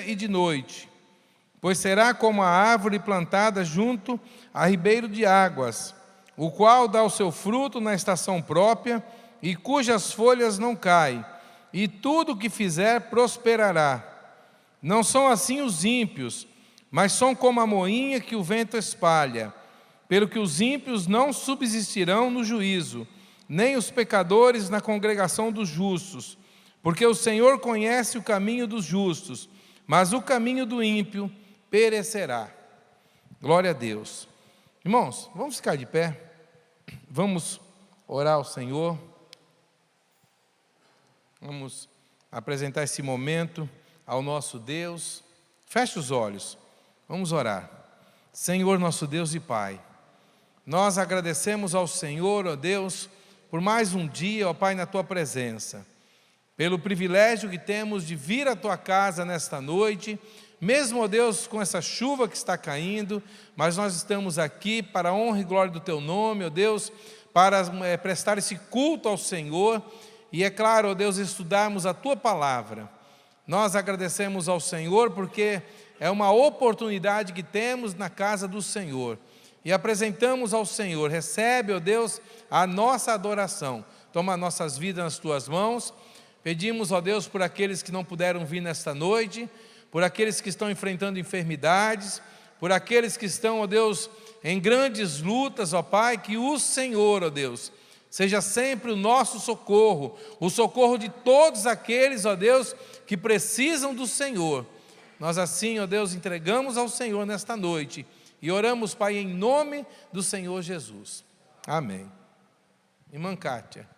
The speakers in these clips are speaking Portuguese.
e de noite, pois será como a árvore plantada junto a ribeiro de águas, o qual dá o seu fruto na estação própria, e cujas folhas não caem, e tudo o que fizer prosperará. Não são assim os ímpios, mas são como a moinha que o vento espalha. Pelo que os ímpios não subsistirão no juízo, nem os pecadores na congregação dos justos, porque o Senhor conhece o caminho dos justos, mas o caminho do ímpio perecerá. Glória a Deus. Irmãos, vamos ficar de pé, vamos orar ao Senhor, vamos apresentar esse momento ao nosso Deus. Feche os olhos, vamos orar. Senhor, nosso Deus e Pai, nós agradecemos ao Senhor, ó Deus, por mais um dia, ó Pai, na Tua presença, pelo privilégio que temos de vir à Tua casa nesta noite, mesmo, ó Deus, com essa chuva que está caindo, mas nós estamos aqui para a honra e glória do Teu nome, ó Deus, para prestar esse culto ao Senhor, e é claro, ó Deus, estudarmos a Tua palavra. Nós agradecemos ao Senhor porque é uma oportunidade que temos na casa do Senhor, e apresentamos ao Senhor. Recebe, ó Deus, a nossa adoração, toma nossas vidas nas Tuas mãos. Pedimos, ó Deus, por aqueles que não puderam vir nesta noite, por aqueles que estão enfrentando enfermidades, por aqueles que estão, ó Deus, em grandes lutas, ó Pai, que o Senhor, ó Deus, seja sempre o nosso socorro, o socorro de todos aqueles, ó Deus, que precisam do Senhor. Nós assim, ó Deus, entregamos ao Senhor nesta noite e oramos, Pai, em nome do Senhor Jesus. Amém. Irmã Kátia.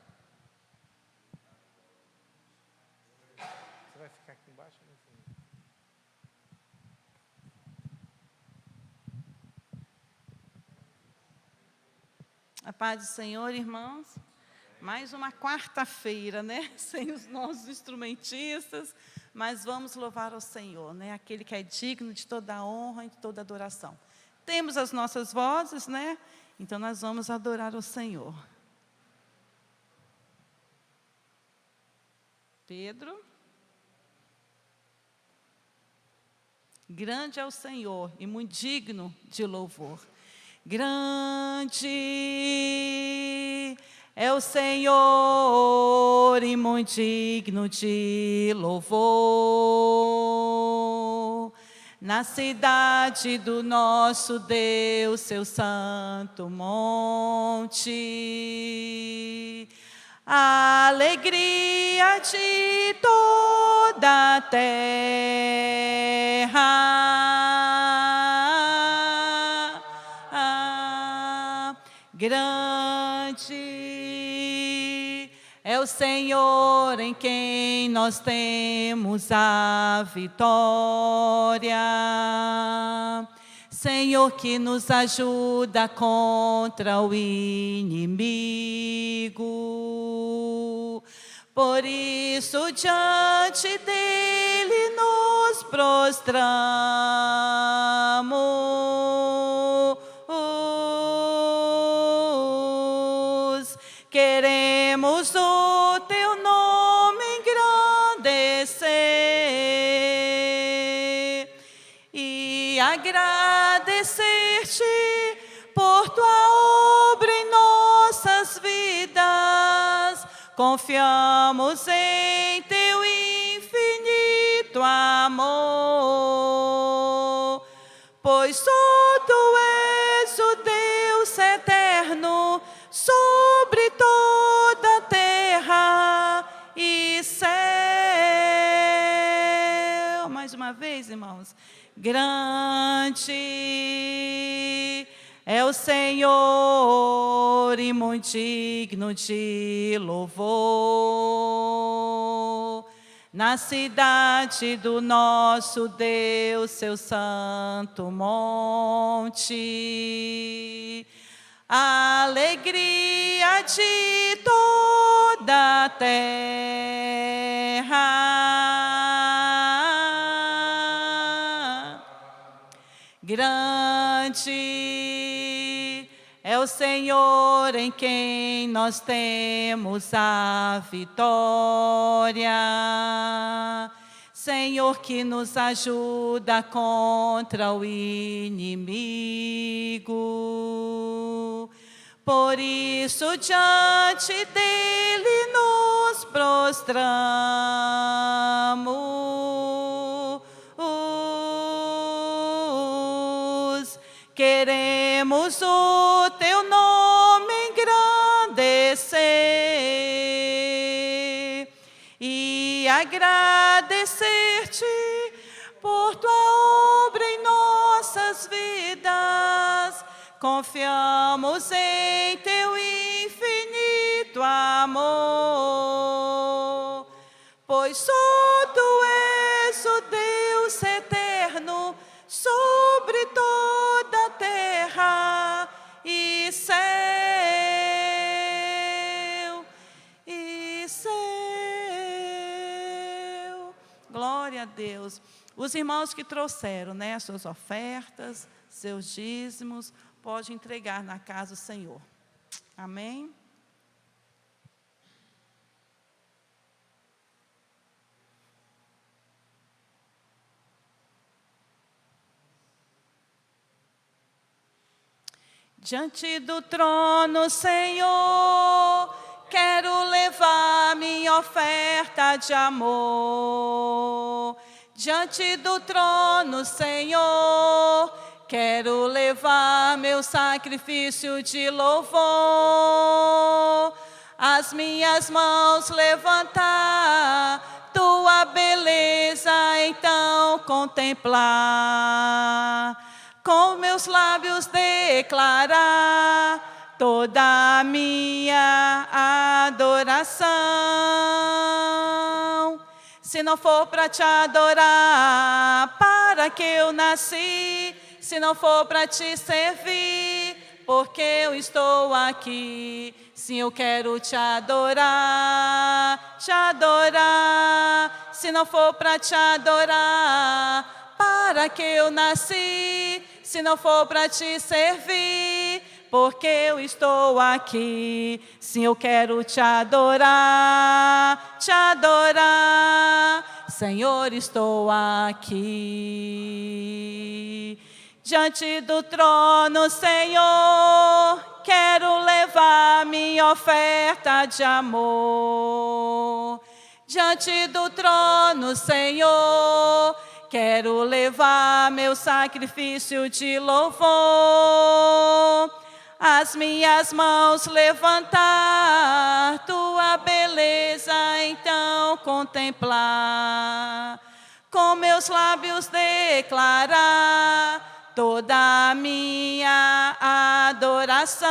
Você vai ficar aqui embaixo? A paz do Senhor, irmãos. Mais uma quarta-feira, né? Sem os nossos instrumentistas, mas vamos louvar ao Senhor, né? Aquele que é digno de toda a honra e de toda a adoração. Temos as nossas vozes, né? Então nós vamos adorar ao Senhor. Pedro. Grande é o Senhor e muito digno de louvor. Grande é o Senhor e muito digno de louvor. Na cidade do nosso Deus, seu santo monte, a alegria de toda a terra. Grande é o Senhor em quem nós temos a vitória. Senhor que nos ajuda contra o inimigo. Por isso diante dele nos prostramos. Queremos o teu nome engrandecer e agradecer-te por tua obra em nossas vidas. Confiamos em teu infinito amor, pois só tu és o Deus eterno sobre toda a terra e céu. Mais uma vez, irmãos. Grande é o Senhor e muito digno de louvor. Na cidade do nosso Deus, seu santo monte, a alegria de toda a terra. Grande é o Senhor em quem nós temos a vitória. Senhor que nos ajuda contra o inimigo. Por isso diante dele nos prostramos. Queremos o teu nome engrandecer e agradecer-te por tua obra em nossas vidas. Confiamos em teu infinito amor, pois só tu és o Deus eterno sobre toda a terra e céu. Glória a Deus. Os irmãos que trouxeram, as suas ofertas, seus dízimos, pode entregar na casa do Senhor. Amém? Diante do trono, Senhor, quero levar minha oferta de amor. Diante do trono, Senhor, quero levar meu sacrifício de louvor. As minhas mãos levantar, tua beleza então contemplar. Com meus lábios declarar toda a minha adoração. Se não for para te adorar, para que eu nasci? Se não for para te servir, porque eu estou aqui? Sim, eu quero te adorar, te adorar. Se não for para te adorar, para que eu nasci? Se não for para te servir, porque eu estou aqui? Sim, eu quero te adorar, te adorar. Senhor, estou aqui. Diante do trono, Senhor, quero levar minha oferta de amor. Diante do trono, Senhor, quero levar meu sacrifício de louvor. As minhas mãos levantar, tua beleza então contemplar. Com meus lábios declarar toda a minha adoração.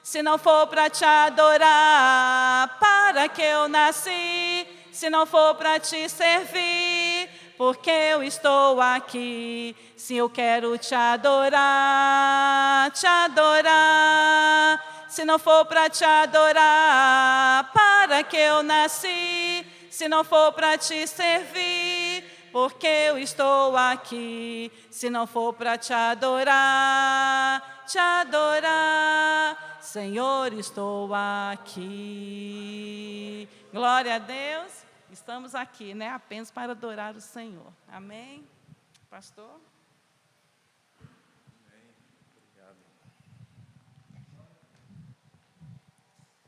Se não for para te adorar, para que eu nasci? Se não for para te servir, porque eu estou aqui? Sim, eu quero te adorar, te adorar. Se não for para te adorar, para que eu nasci? Se não for para te servir, porque eu estou aqui? Se não for para te adorar, Senhor, estou aqui. Glória a Deus. Estamos aqui, apenas para adorar o Senhor. Amém? Pastor?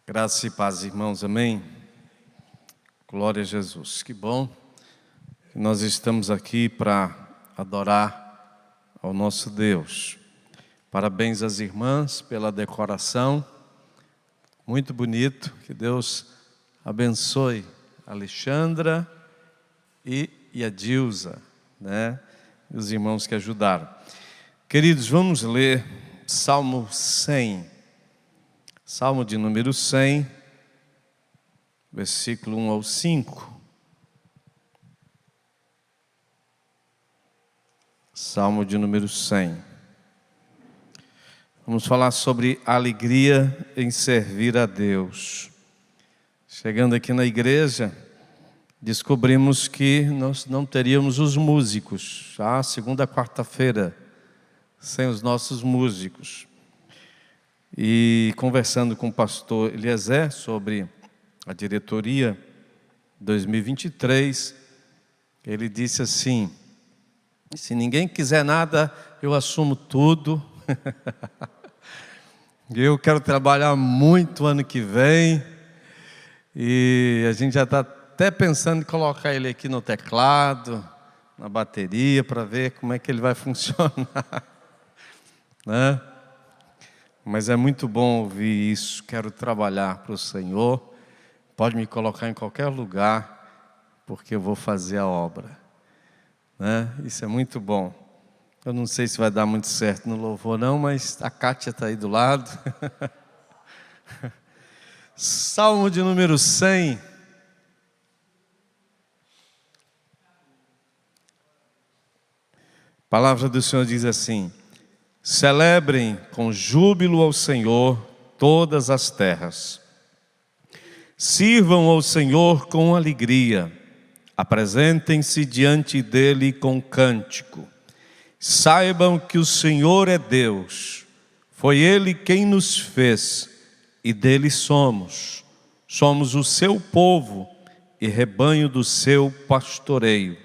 Graça e paz, irmãos, amém? Glória a Jesus, que bom que nós estamos aqui para adorar ao nosso Deus. Parabéns às irmãs pela decoração, muito bonito, que Deus abençoe a Alexandra e a Dilza, e os irmãos que ajudaram. Queridos, vamos ler Salmo 100, Salmo de número 100, versículo 1 ao 5. Salmo de número 100. Vamos falar sobre alegria em servir a Deus. Chegando aqui na igreja, descobrimos que nós não teríamos os músicos, já segunda, quarta-feira, sem os nossos músicos. E conversando com o pastor Eliezer sobre a diretoria 2023, ele disse assim: se ninguém quiser nada, eu assumo tudo. Eu quero trabalhar muito ano que vem. E a gente já está até pensando em colocar ele aqui no teclado, na bateria, para ver como é que ele vai funcionar. Né? Mas é muito bom ouvir isso. Quero trabalhar para o Senhor. Pode me colocar em qualquer lugar, porque eu vou fazer a obra. Né? Isso é muito bom. Eu não sei se vai dar muito certo no louvor não, mas a Kátia está aí do lado. Salmo de número 100. A palavra do Senhor diz assim: celebrem com júbilo ao Senhor todas as terras. Sirvam ao Senhor com alegria. Apresentem-se diante dele com cântico. Saibam que o Senhor é Deus. Foi Ele quem nos fez e dele somos. Somos o seu povo e rebanho do seu pastoreio.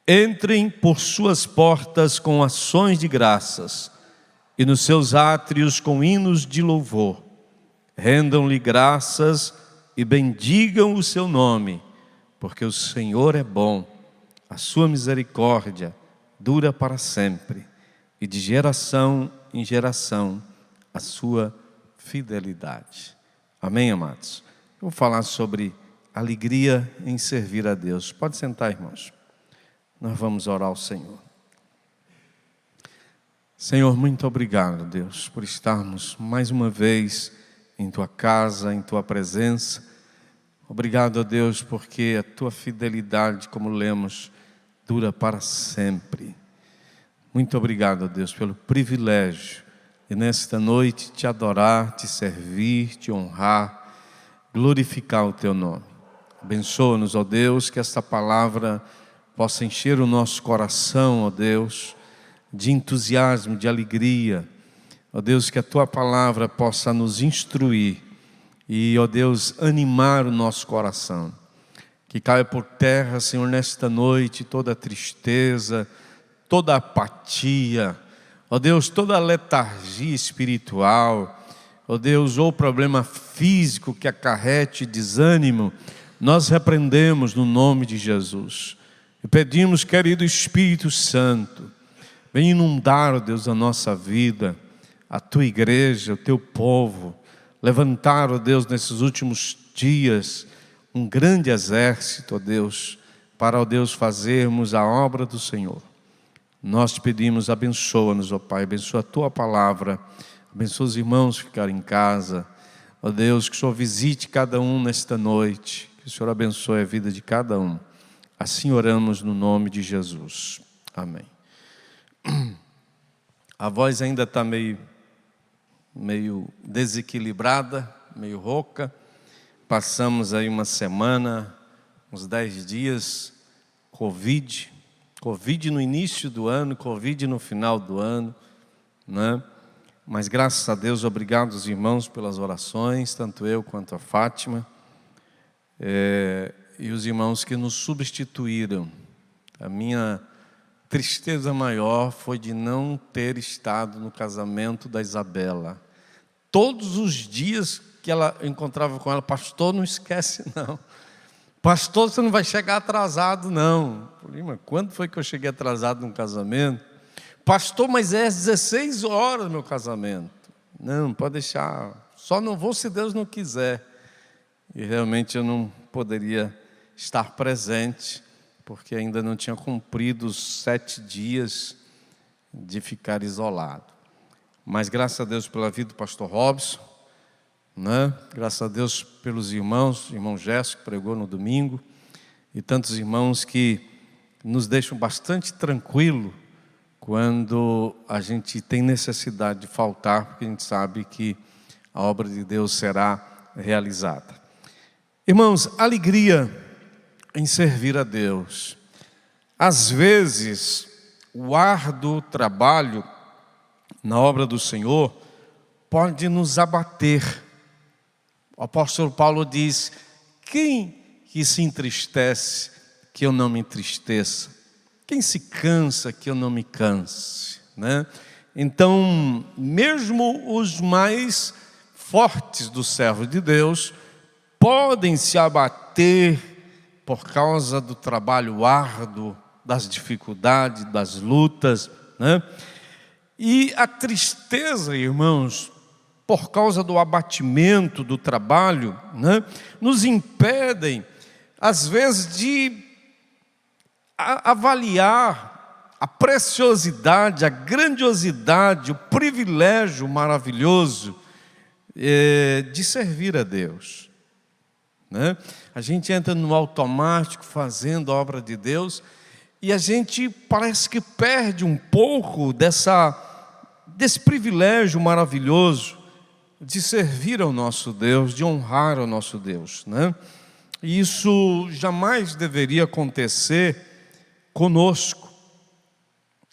Entrem por suas portas com ações de graças e nos seus átrios com hinos de louvor. Rendam-lhe graças e bendigam o seu nome, porque o Senhor é bom, a sua misericórdia dura para sempre, e de geração em geração a sua fidelidade. Amém, amados? Eu vou falar sobre alegria em servir a Deus. Pode sentar, irmãos. Nós vamos orar ao Senhor. Senhor, muito obrigado, Deus, por estarmos mais uma vez em Tua casa, em Tua presença. Obrigado, Deus, porque a Tua fidelidade, como lemos, dura para sempre. Muito obrigado, Deus, pelo privilégio de nesta noite Te adorar, Te servir, Te honrar, glorificar o Teu nome. Abençoa-nos, ó Deus, que esta palavra possa encher o nosso coração, ó Deus, de entusiasmo, de alegria. Ó Deus, que a Tua palavra possa nos instruir e, ó Deus, animar o nosso coração. Que caia por terra, Senhor, nesta noite, toda a tristeza, toda a apatia, ó Deus, toda a letargia espiritual, ó Deus, ou problema físico que acarrete desânimo, nós repreendemos no nome de Jesus. E pedimos, querido Espírito Santo, vem inundar, ó Deus, a nossa vida, a Tua igreja, o Teu povo, levantar, ó Deus, nesses últimos dias, um grande exército, ó Deus, para, ó Deus, fazermos a obra do Senhor. Nós Te pedimos, abençoa-nos, ó Pai, abençoa a Tua palavra, abençoa os irmãos que ficarem em casa, ó Deus, que o Senhor visite cada um nesta noite, que o Senhor abençoe a vida de cada um. Assim oramos no nome de Jesus. Amém. A voz ainda está meio desequilibrada, meio rouca. Passamos aí uma semana, uns 10 dias, Covid no início do ano, Covid no final do ano, né? Mas graças a Deus, obrigado aos irmãos pelas orações, tanto eu quanto a Fátima, e os irmãos que nos substituíram. A minha tristeza maior foi de não ter estado no casamento da Isabela. Todos os dias que eu encontrava com ela, pastor, não esquece não. Pastor, você não vai chegar atrasado não. Eu falei, mas quando foi que eu cheguei atrasado num casamento? Pastor, mas é às 16 horas meu casamento. Não, pode deixar. Só não vou se Deus não quiser. E realmente eu não poderia estar presente, porque ainda não tinha cumprido os 7 dias de ficar isolado. Mas graças a Deus pela vida do pastor Robson, né? Graças a Deus pelos irmãos, o irmão Gerson que pregou no domingo, e tantos irmãos que nos deixam bastante tranquilo quando a gente tem necessidade de faltar, porque a gente sabe que a obra de Deus será realizada. Irmãos, alegria em servir a Deus. Às vezes, o árduo trabalho na obra do Senhor pode nos abater. O apóstolo Paulo diz: quem que se entristece, que eu não me entristeça? Quem se cansa, que eu não me canse, né? Então, mesmo os mais fortes dos servos de Deus podem se abater por causa do trabalho árduo, das dificuldades, das lutas, né? E a tristeza, irmãos, por causa do abatimento do trabalho, né, nos impedem, às vezes, de avaliar a preciosidade, a grandiosidade, o privilégio maravilhoso de servir a Deus, né? A gente entra no automático fazendo a obra de Deus e a gente parece que perde um pouco desse privilégio maravilhoso de servir ao nosso Deus, de honrar ao nosso Deus, né? E isso jamais deveria acontecer conosco.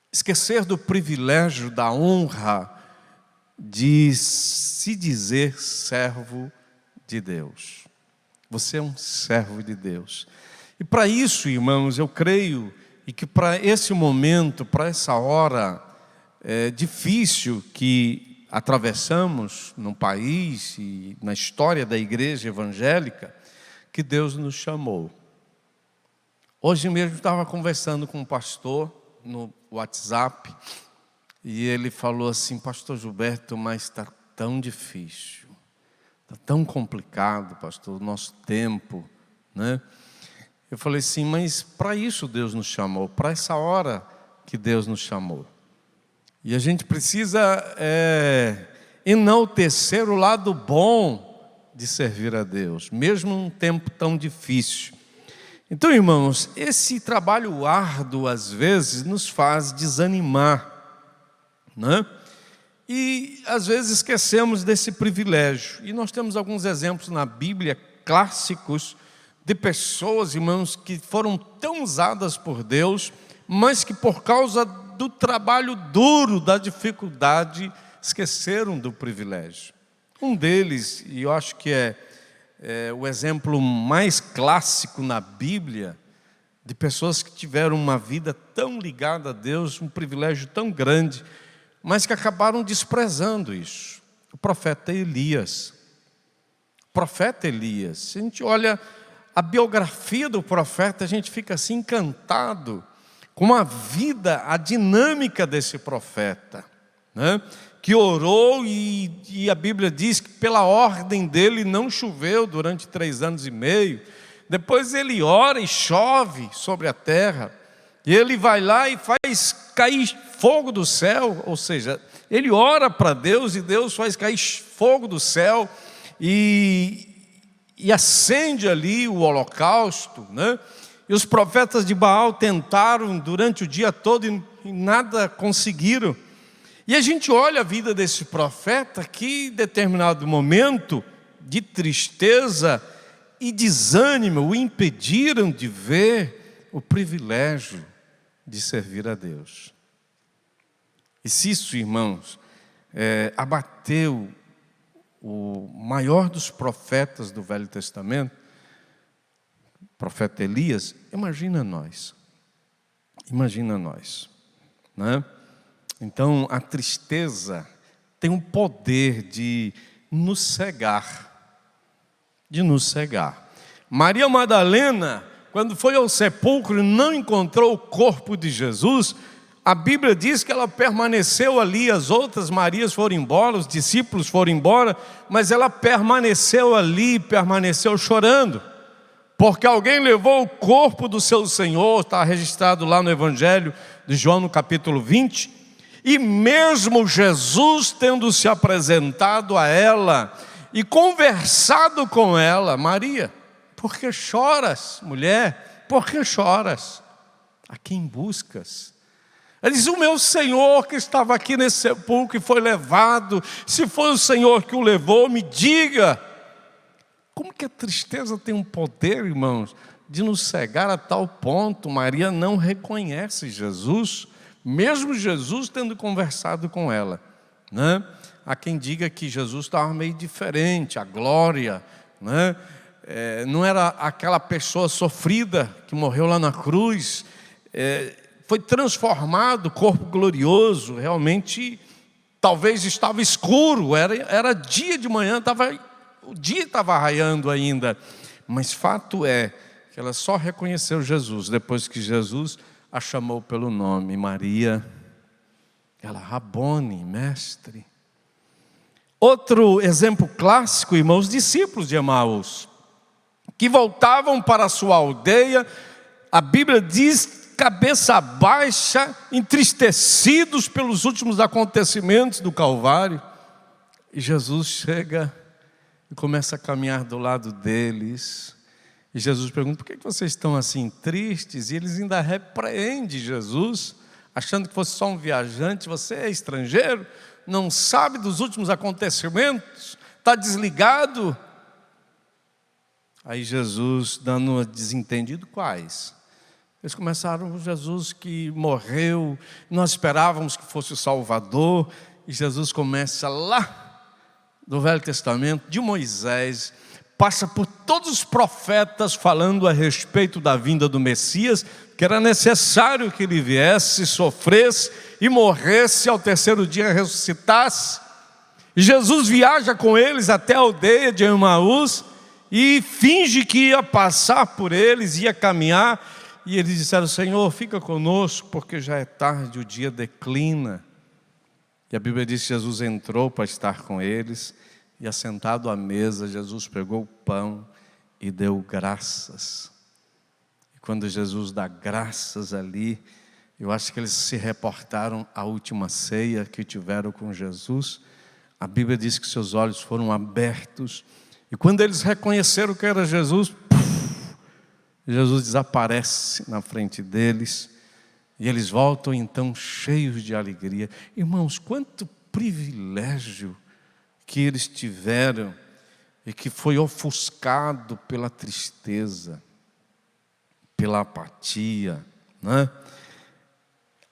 Esquecer do privilégio, da honra de se dizer servo de Deus. Você é um servo de Deus. E para isso, irmãos, eu creio e que para esse momento, para essa hora difícil que atravessamos no país e na história da igreja evangélica, que Deus nos chamou. Hoje mesmo estava conversando com um pastor no WhatsApp e ele falou assim: pastor Gilberto, mas está tão difícil, está tão complicado, pastor, o nosso tempo, né? Eu falei assim, mas para isso Deus nos chamou, para essa hora que Deus nos chamou. E a gente precisa enaltecer o lado bom de servir a Deus, mesmo num tempo tão difícil. Então, irmãos, esse trabalho árduo, às vezes, nos faz desanimar, né? E, às vezes, esquecemos desse privilégio. E nós temos alguns exemplos na Bíblia, clássicos, de pessoas, irmãos, que foram tão usadas por Deus, mas que por causa do trabalho duro, da dificuldade, esqueceram do privilégio. Um deles, e eu acho que é o exemplo mais clássico na Bíblia, de pessoas que tiveram uma vida tão ligada a Deus, um privilégio tão grande, mas que acabaram desprezando isso. O profeta Elias. O profeta Elias. Se a gente olha a biografia do profeta, a gente fica assim encantado com a vida, a dinâmica desse profeta, né? Que orou e a Bíblia diz que pela ordem dele não choveu durante 3 anos e meio. Depois ele ora e chove sobre a terra. E ele vai lá e faz cair fogo do céu. Ou seja, ele ora para Deus e Deus faz cair fogo do céu e acende ali o holocausto, né? E os profetas de Baal tentaram durante o dia todo e nada conseguiram. E a gente olha a vida desse profeta que, em determinado momento de tristeza e desânimo, o impediram de ver o privilégio de servir a Deus. E se isso, irmãos, abateu o maior dos profetas do Velho Testamento, o profeta Elias, imagina nós, né? Então, a tristeza tem um poder de nos cegar, Maria Madalena, quando foi ao sepulcro e não encontrou o corpo de Jesus, a Bíblia diz que ela permaneceu ali, as outras Marias foram embora, os discípulos foram embora, mas ela permaneceu ali, permaneceu chorando, porque alguém levou o corpo do seu Senhor, está registrado lá no Evangelho de João, no capítulo 20, e mesmo Jesus tendo se apresentado a ela e conversado com ela, Maria, por que choras, mulher? Por que choras? A quem buscas? Ele diz, o meu Senhor que estava aqui nesse sepulcro e foi levado, se foi o Senhor que o levou, me diga. Como que a tristeza tem um poder, irmãos, de nos cegar a tal ponto? Maria não reconhece Jesus, mesmo Jesus tendo conversado com ela, né? Há quem diga que Jesus estava meio diferente, a glória, né? não era aquela pessoa sofrida que morreu lá na cruz, foi transformado, corpo glorioso, realmente, talvez estava escuro, era dia de manhã, o dia estava raiando ainda, mas fato é que ela só reconheceu Jesus depois que Jesus a chamou pelo nome, Maria. Ela, Rabone, mestre. Outro exemplo clássico, irmãos, os discípulos de Emaús, que voltavam para a sua aldeia, a Bíblia diz, cabeça baixa, entristecidos pelos últimos acontecimentos do Calvário. E Jesus chega e começa a caminhar do lado deles. E Jesus pergunta, por que vocês estão assim tristes? E eles ainda repreendem Jesus, achando que fosse só um viajante. Você é estrangeiro, não sabe dos últimos acontecimentos, está desligado. Aí Jesus, dando um desentendido, quais? Eles começaram, Jesus que morreu, nós esperávamos que fosse o Salvador. E Jesus começa lá do Velho Testamento, de Moisés, passa por todos os profetas falando a respeito da vinda do Messias, que era necessário que ele viesse, sofresse e morresse, ao terceiro dia ressuscitasse. E Jesus viaja com eles até a aldeia de Emaús e finge que ia passar por eles, ia caminhar, e eles disseram, Senhor, fica conosco, porque já é tarde, o dia declina. E a Bíblia diz que Jesus entrou para estar com eles, e assentado à mesa, Jesus pegou o pão e deu graças. E quando Jesus dá graças ali, eu acho que eles se reportaram à última ceia que tiveram com Jesus. A Bíblia diz que seus olhos foram abertos. E quando eles reconheceram que era Jesus, Jesus desaparece na frente deles. E eles voltam então cheios de alegria. Irmãos, quanto privilégio que eles tiveram e que foi ofuscado pela tristeza, pela apatia, né?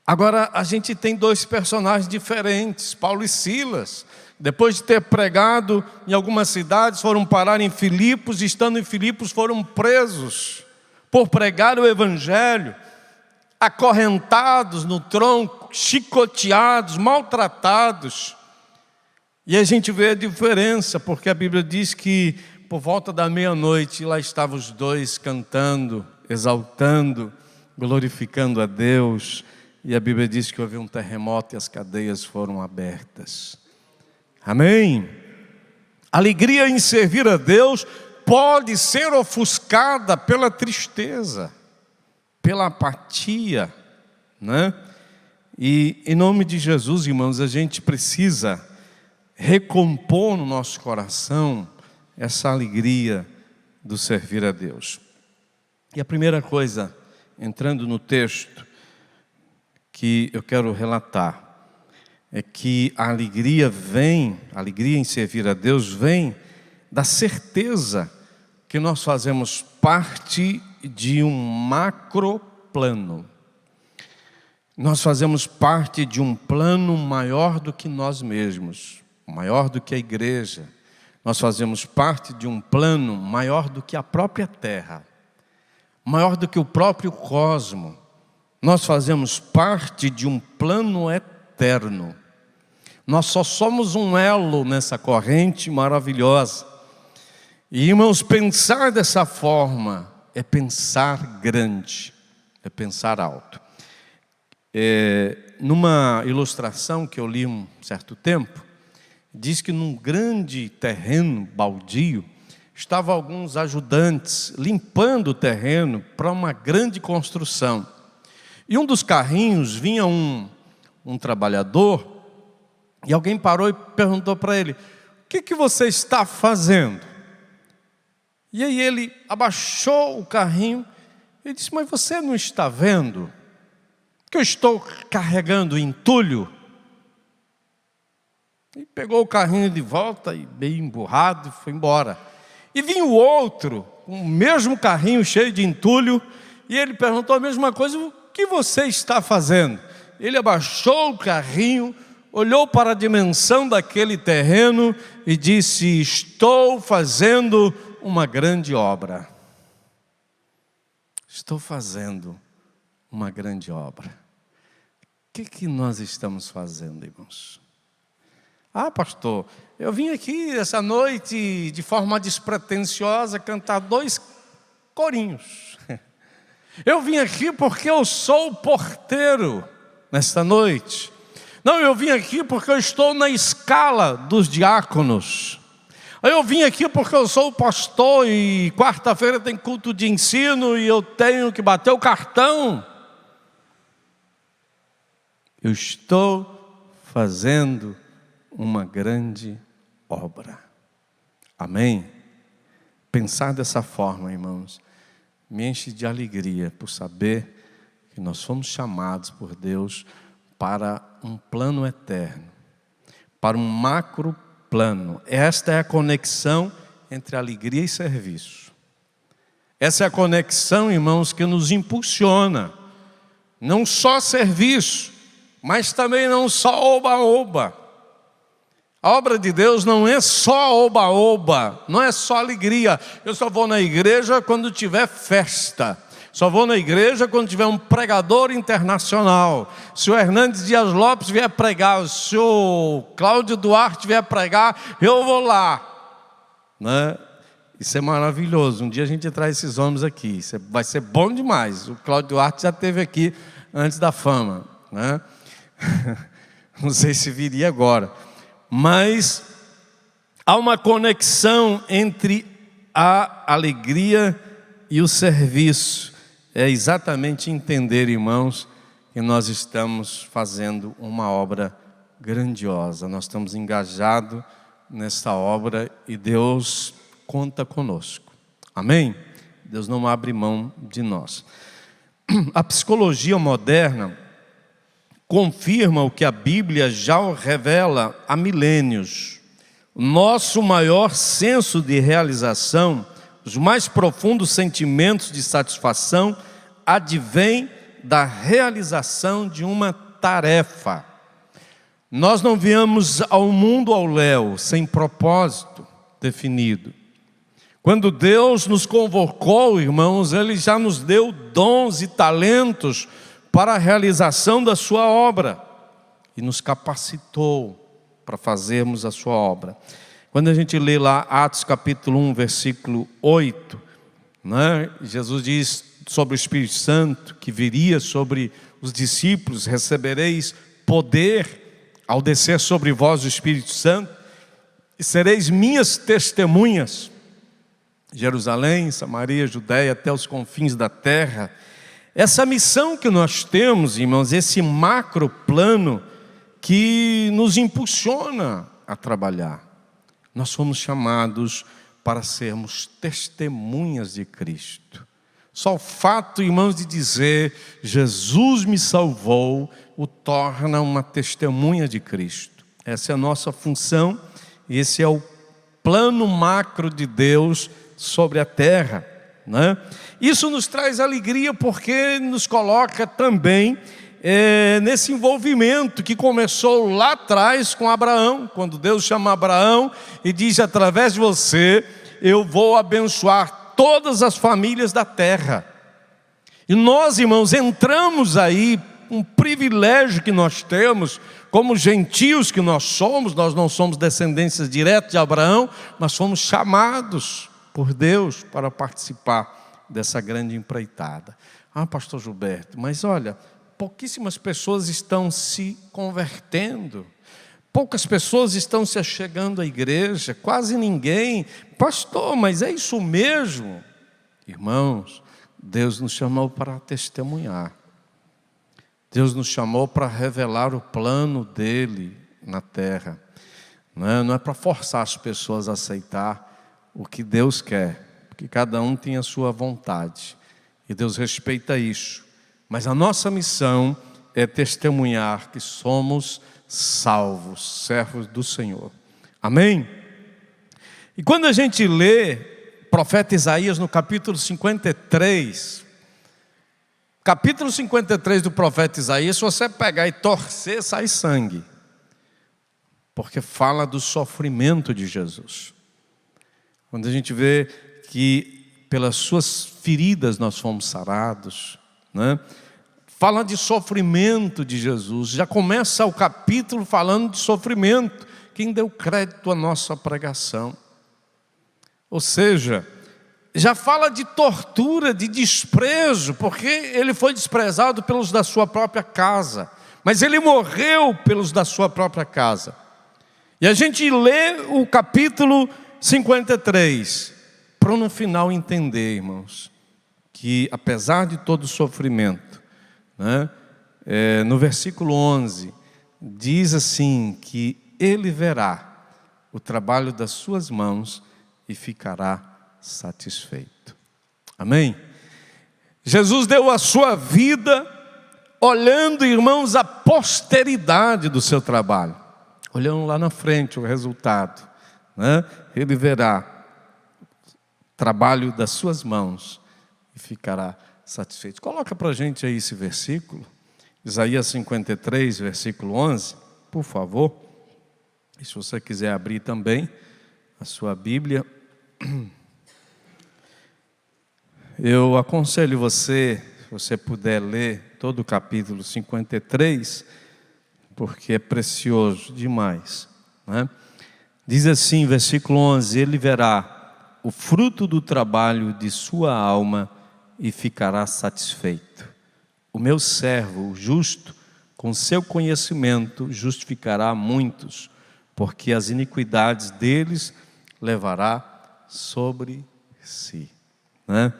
Agora a gente tem dois personagens diferentes, Paulo e Silas. Depois de ter pregado em algumas cidades, foram parar em Filipos, e estando em Filipos foram presos por pregar o Evangelho, acorrentados no tronco, chicoteados, maltratados. E a gente vê a diferença, porque a Bíblia diz que por volta da meia-noite lá estavam os dois cantando, exaltando, glorificando a Deus. E a Bíblia diz que houve um terremoto e as cadeias foram abertas. Amém? Alegria em servir a Deus pode ser ofuscada pela tristeza, pela apatia, né? E em nome de Jesus, irmãos, a gente precisa recompor no nosso coração essa alegria do servir a Deus. E a primeira coisa, entrando no texto, que eu quero relatar, é que a alegria em servir a Deus vem da certeza que nós fazemos parte de um macroplano. Nós fazemos parte de um plano maior do que nós mesmos, maior do que a igreja. Nós fazemos parte de um plano maior do que a própria terra, maior do que o próprio cosmo. Nós fazemos parte de um plano eterno. Nós só somos um elo nessa corrente maravilhosa. E, irmãos, pensar dessa forma é pensar grande, é pensar alto. Numa ilustração que eu li um certo tempo, diz que num grande terreno baldio, estavam alguns ajudantes limpando o terreno para uma grande construção. E um dos carrinhos vinha um trabalhador, e alguém parou e perguntou para ele, o que você está fazendo? E aí ele abaixou o carrinho e disse, mas você não está vendo que eu estou carregando entulho? E pegou o carrinho de volta, e bem emburrado, e foi embora. E vinha o outro, com o mesmo carrinho cheio de entulho, e ele perguntou a mesma coisa, o que você está fazendo? Ele abaixou o carrinho, olhou para a dimensão daquele terreno e disse, estou fazendo uma grande obra. Estou fazendo uma grande obra. O que nós estamos fazendo, irmãos? Ah, pastor, eu vim aqui essa noite de forma despretensiosa cantar 2 corinhos. Eu vim aqui porque eu sou o porteiro nesta noite. Não, eu vim aqui porque eu estou na escala dos diáconos. Eu vim aqui porque eu sou o pastor e quarta-feira tem culto de ensino e eu tenho que bater o cartão. Eu estou fazendo uma grande obra. Amém? Pensar dessa forma, irmãos, me enche de alegria por saber que nós fomos chamados por Deus para um plano eterno, para um macro plano. Esta é a conexão entre alegria e serviço. Essa é a conexão, irmãos, que nos impulsiona. Não só serviço, mas também não só oba-oba. A obra de Deus não é só oba-oba, não é só alegria. Eu só vou na igreja quando tiver festa. Só vou na igreja quando tiver um pregador internacional. Se o Hernandes Dias Lopes vier pregar, se o Cláudio Duarte vier pregar, eu vou lá. Né? Isso é maravilhoso. Um dia a gente traz esses homens aqui. Isso vai ser bom demais. O Cláudio Duarte já esteve aqui antes da fama. Né? Não sei se viria agora. Mas há uma conexão entre a alegria e o serviço. É exatamente entender, irmãos, que nós estamos fazendo uma obra grandiosa. Nós estamos engajados nessa obra e Deus conta conosco. Amém? Deus não abre mão de nós. A psicologia moderna confirma o que a Bíblia já revela há milênios. O nosso maior senso de realização, os mais profundos sentimentos de satisfação, advêm da realização de uma tarefa. Nós não viemos ao mundo ao léu sem propósito definido. Quando Deus nos convocou, irmãos, Ele já nos deu dons e talentos para a realização da sua obra e nos capacitou para fazermos a sua obra. Quando a gente lê lá Atos capítulo 1, versículo 8, né, Jesus diz sobre o Espírito Santo que viria sobre os discípulos: recebereis poder ao descer sobre vós o Espírito Santo e sereis minhas testemunhas, Jerusalém, Samaria, Judeia, até os confins da terra. Essa missão que nós temos, irmãos, esse macro plano que nos impulsiona a trabalhar. Nós fomos chamados para sermos testemunhas de Cristo. Só o fato, irmãos, de dizer Jesus me salvou, o torna uma testemunha de Cristo. Essa é a nossa função e esse é o plano macro de Deus sobre a terra, né? Isso nos traz alegria porque nos coloca também nesse envolvimento que começou lá atrás com Abraão, quando Deus chama Abraão e diz: através de você eu vou abençoar todas as famílias da terra. E nós, irmãos, entramos aí, um privilégio que nós temos, como gentios que nós não somos descendências diretas de Abraão, mas fomos chamados por Deus para participar dessa grande empreitada. Ah, pastor Gilberto, mas olha, pouquíssimas pessoas estão se convertendo, poucas pessoas estão se achegando à igreja, quase ninguém. Pastor, mas é isso mesmo? Irmãos, Deus nos chamou para testemunhar. Deus nos chamou para revelar o plano dele na terra. Não é para forçar as pessoas a aceitar o que Deus quer, porque cada um tem a sua vontade e Deus respeita isso. Mas a nossa missão é testemunhar que somos salvos, servos do Senhor. Amém? E quando a gente lê o profeta Isaías no capítulo 53, capítulo 53 do profeta Isaías, se você pegar e torcer, sai sangue, porque fala do sofrimento de Jesus. Quando a gente vê que pelas suas feridas nós fomos sarados, né? Fala de sofrimento de Jesus, já começa o capítulo falando de sofrimento. Quem deu crédito à nossa pregação? Ou seja, já fala de tortura, de desprezo, porque ele foi desprezado pelos da sua própria casa, mas ele morreu pelos da sua própria casa. E a gente lê o capítulo 53, para no final entender, irmãos, que apesar de todo o sofrimento, né, no versículo 11, diz assim, que ele verá o trabalho das suas mãos e ficará satisfeito. Amém? Jesus deu a sua vida olhando, irmãos, a posteridade do seu trabalho, olhando lá na frente o resultado, né? Ele verá o trabalho das suas mãos e ficará satisfeito. Coloca para a gente aí esse versículo, Isaías 53, versículo 11, por favor. E se você quiser abrir também a sua Bíblia, eu aconselho você, se você puder ler todo o capítulo 53, porque é precioso demais, né? Diz assim, versículo 11, ele verá o fruto do trabalho de sua alma e ficará satisfeito. O meu servo, o justo, com seu conhecimento justificará muitos, porque as iniquidades deles levará sobre si, né?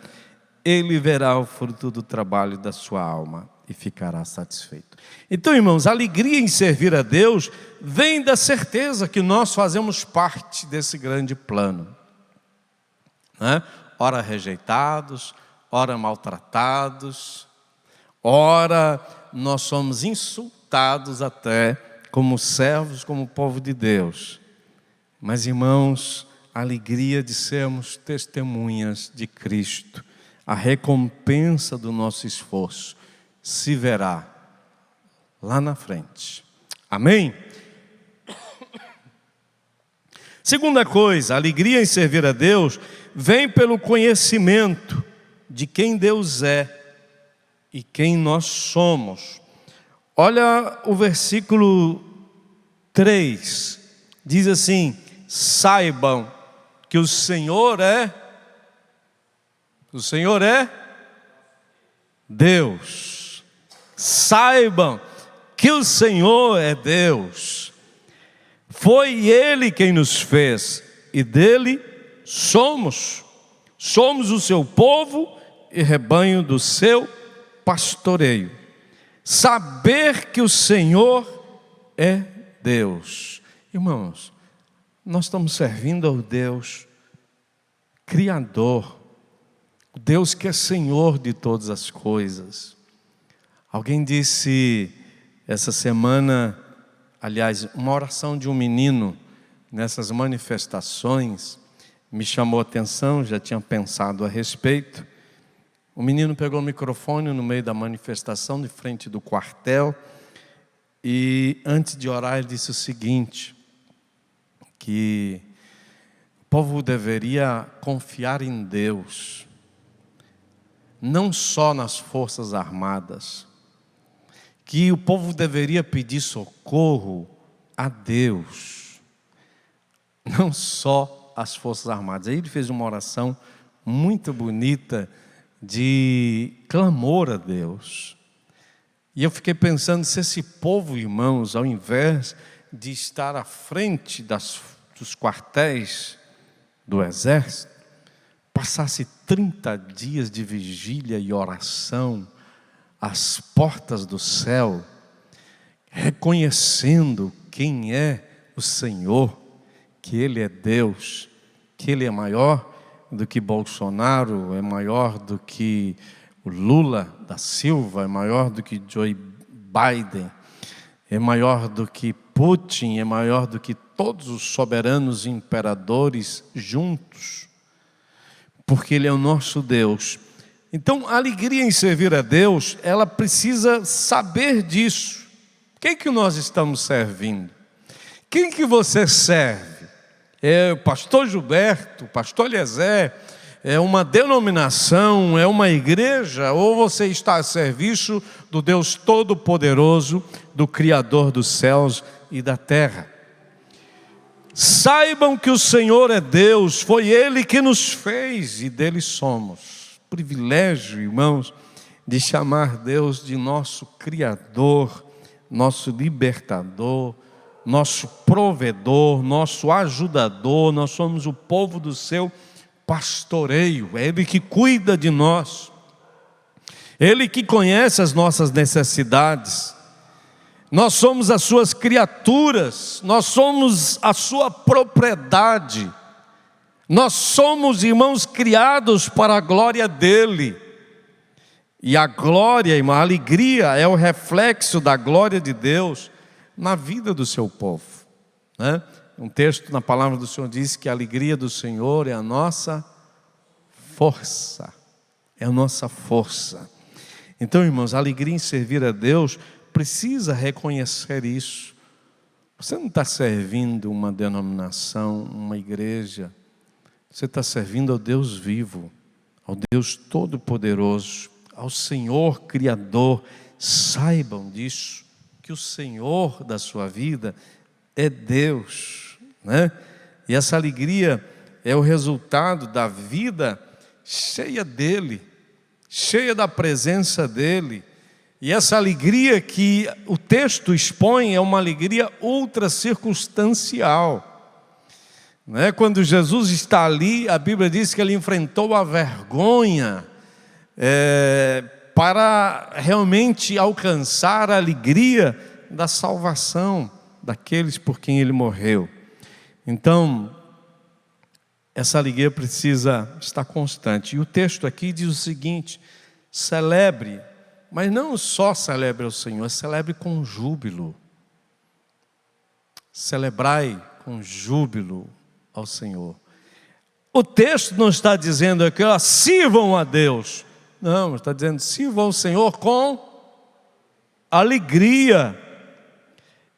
Ele verá o fruto do trabalho da sua alma e ficará satisfeito. Então, irmãos, a alegria em servir a Deus vem da certeza que nós fazemos parte desse grande plano, né? Ora rejeitados, ora maltratados, ora nós somos insultados até como servos, como povo de Deus. Mas, irmãos, a alegria de sermos testemunhas de Cristo, a recompensa do nosso esforço se verá lá na frente. Amém? Segunda coisa, a alegria em servir a Deus vem pelo conhecimento de quem Deus é e quem nós somos. Olha o versículo 3, diz assim, saibam que o Senhor é Deus. Saibam que o Senhor é Deus. Foi Ele quem nos fez e dele somos. Somos o seu povo e rebanho do seu pastoreio. Saber que o Senhor é Deus. Irmãos, nós estamos servindo ao Deus Criador, o Deus que é Senhor de todas as coisas. Alguém disse essa semana, aliás, uma oração de um menino nessas manifestações me chamou a atenção, já tinha pensado a respeito. O menino pegou o microfone no meio da manifestação, de frente do quartel, e antes de orar ele disse o seguinte, que o povo deveria confiar em Deus, não só nas forças armadas, que o povo deveria pedir socorro a Deus, não só às forças armadas. Aí ele fez uma oração muito bonita de clamor a Deus. E eu fiquei pensando, se esse povo, irmãos, ao invés de estar à frente dos quartéis do exército, passasse 30 dias de vigília e oração às portas do céu, reconhecendo quem é o Senhor, que Ele é Deus, que Ele é maior do que Bolsonaro, é maior do que o Lula da Silva, é maior do que Joe Biden, é maior do que Putin, é maior do que todos os soberanos imperadores juntos, porque Ele é o nosso Deus. Então, a alegria em servir a Deus, ela precisa saber disso. Quem que nós estamos servindo? Quem que você serve? É o pastor Gilberto, o pastor Eliezer, uma denominação, é uma igreja, ou você está a serviço do Deus Todo-Poderoso, do Criador dos céus e da terra. Saibam que o Senhor é Deus, foi Ele que nos fez e dele somos. Privilégio, irmãos, de chamar Deus de nosso Criador, nosso libertador, nosso provedor, nosso ajudador. Nós somos o povo do seu pastoreio, é Ele que cuida de nós, Ele que conhece as nossas necessidades. Nós somos as suas criaturas, nós somos a sua propriedade, nós somos, irmãos, criados para a glória dEle. E a glória, irmão, a alegria é o reflexo da glória de Deus na vida do seu povo, né? Um texto na palavra do Senhor diz que a alegria do Senhor é a nossa força, é a nossa força. Então, irmãos, a alegria em servir a Deus precisa reconhecer isso. Você não está servindo uma denominação, uma igreja, você está servindo ao Deus vivo, ao Deus Todo-Poderoso, ao Senhor Criador. Saibam disso, que o Senhor da sua vida é Deus, né? E essa alegria é o resultado da vida cheia dEle, cheia da presença dEle. E essa alegria que o texto expõe é uma alegria ultra circunstancial, né? Quando Jesus está ali, a Bíblia diz que Ele enfrentou a vergonha para realmente alcançar a alegria da salvação daqueles por quem Ele morreu. Então, essa alegria precisa estar constante. E o texto aqui diz o seguinte: celebre, mas não só celebre ao Senhor, celebre com júbilo. Celebrai com júbilo ao Senhor. O texto não está dizendo aqui, sirvam a Deus. Não, está dizendo, sirvam ao Senhor com alegria.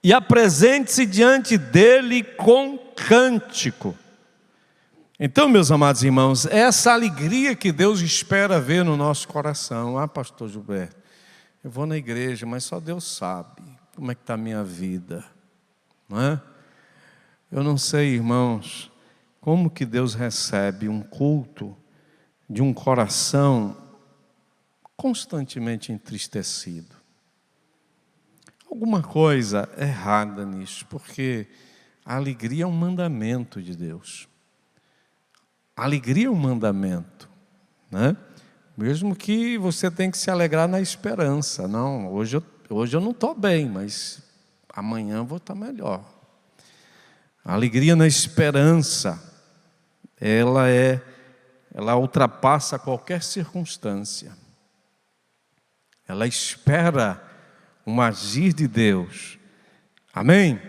E apresente-se diante dEle com cântico. Então, meus amados irmãos, é essa alegria que Deus espera ver no nosso coração. Pastor Gilberto, eu vou na igreja, mas só Deus sabe como é que está a minha vida, não é? Eu não sei, irmãos, como que Deus recebe um culto de um coração constantemente entristecido. Alguma coisa errada nisso, porque a alegria é um mandamento de Deus. A alegria é um mandamento, né? Mesmo que você tenha que se alegrar na esperança. Não, hoje eu não estou bem, mas amanhã eu vou estar melhor. A alegria na esperança, ela ultrapassa qualquer circunstância. Ela espera um agir de Deus. Amém?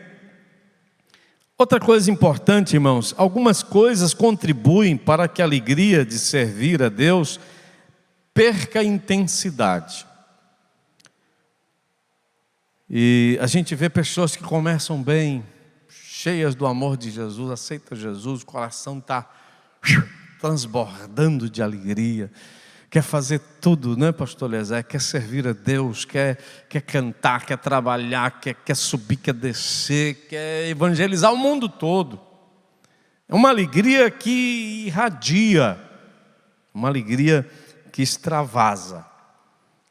Outra coisa importante, irmãos, algumas coisas contribuem para que a alegria de servir a Deus perca a intensidade. E a gente vê pessoas que começam bem, cheias do amor de Jesus, aceita Jesus, o coração está transbordando de alegria, quer fazer tudo, né, pastor Lezé? Quer servir a Deus, quer cantar, quer trabalhar, quer subir, quer descer, quer evangelizar o mundo todo. É uma alegria que irradia, uma alegria que extravasa.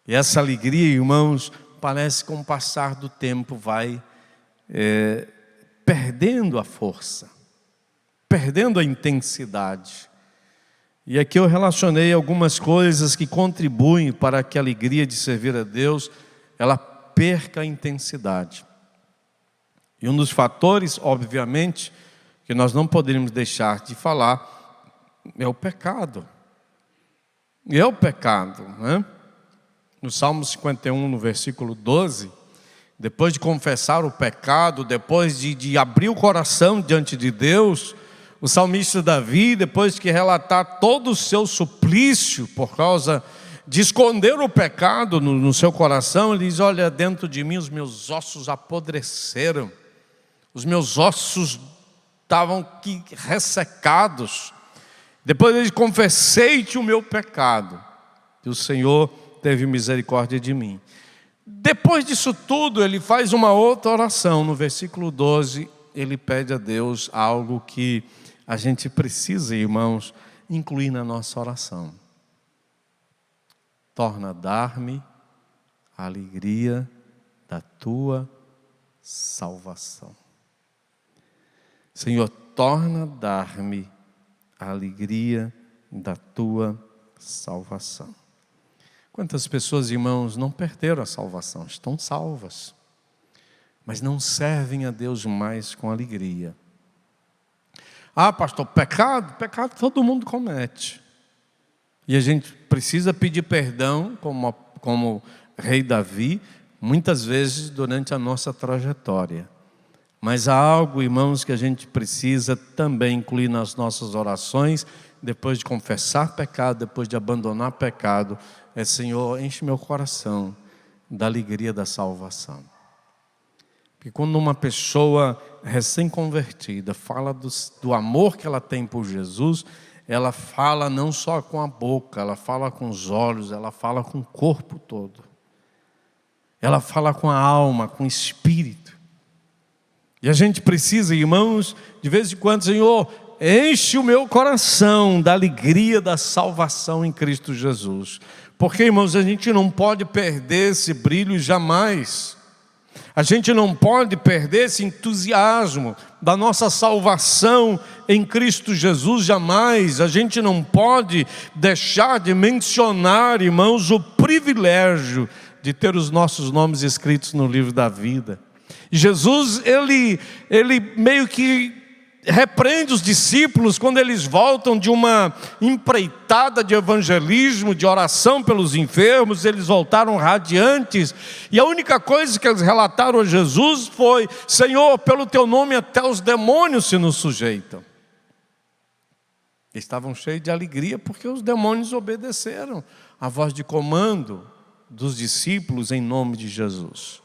E essa alegria, irmãos, parece que com o passar do tempo vai perdendo a força, perdendo a intensidade. E aqui eu relacionei algumas coisas que contribuem para que a alegria de servir a Deus, ela perca a intensidade. E um dos fatores, obviamente, que nós não poderíamos deixar de falar, é o pecado. E é o pecado, né? No Salmo 51, no versículo 12, depois de confessar o pecado, depois de abrir o coração diante de Deus, o salmista Davi, depois que relatar todo o seu suplício por causa de esconder o pecado no seu coração, ele diz: olha, dentro de mim os meus ossos apodreceram, os meus ossos estavam ressecados. Depois ele diz: confessei-te o meu pecado, e o Senhor teve misericórdia de mim. Depois disso tudo, ele faz uma outra oração. No versículo 12, ele pede a Deus algo que a gente precisa, irmãos, incluir na nossa oração. Torna a dar-me a alegria da tua salvação. Senhor, torna a dar-me a alegria da tua salvação. Quantas pessoas, irmãos, não perderam a salvação, estão salvas, mas não servem a Deus mais com alegria. Ah, pastor, pecado todo mundo comete. E a gente precisa pedir perdão, como rei Davi, muitas vezes durante a nossa trajetória. Mas há algo, irmãos, que a gente precisa também incluir nas nossas orações, depois de confessar pecado, depois de abandonar pecado, é: Senhor, enche meu coração da alegria da salvação. Porque quando uma pessoa recém-convertida fala do amor que ela tem por Jesus, ela fala não só com a boca, ela fala com os olhos, ela fala com o corpo todo. Ela fala com a alma, com o espírito. E a gente precisa, irmãos, de vez em quando: Senhor, enche o meu coração da alegria da salvação em Cristo Jesus. Porque, irmãos, a gente não pode perder esse brilho jamais. A gente não pode perder esse entusiasmo da nossa salvação em Cristo Jesus jamais. A gente não pode deixar de mencionar, irmãos, o privilégio de ter os nossos nomes escritos no livro da vida. Jesus, ele meio que repreende os discípulos quando eles voltam de uma empreitada de evangelismo, de oração pelos enfermos. Eles voltaram radiantes, e a única coisa que eles relataram a Jesus foi: Senhor, pelo teu nome até os demônios se nos sujeitam. Estavam cheios de alegria porque os demônios obedeceram à voz de comando dos discípulos em nome de Jesus.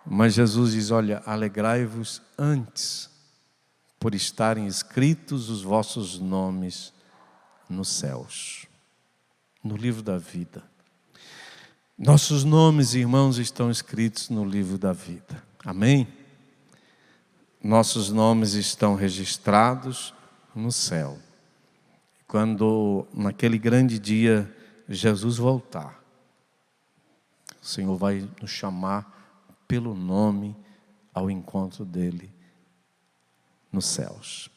Mas Jesus diz: olha, alegrai-vos antes, por estarem escritos os vossos nomes nos céus, no livro da vida. Nossos nomes, irmãos, estão escritos no livro da vida. Amém? Nossos nomes estão registrados no céu. Quando naquele grande dia Jesus voltar, o Senhor vai nos chamar pelo nome ao encontro dele nos céus.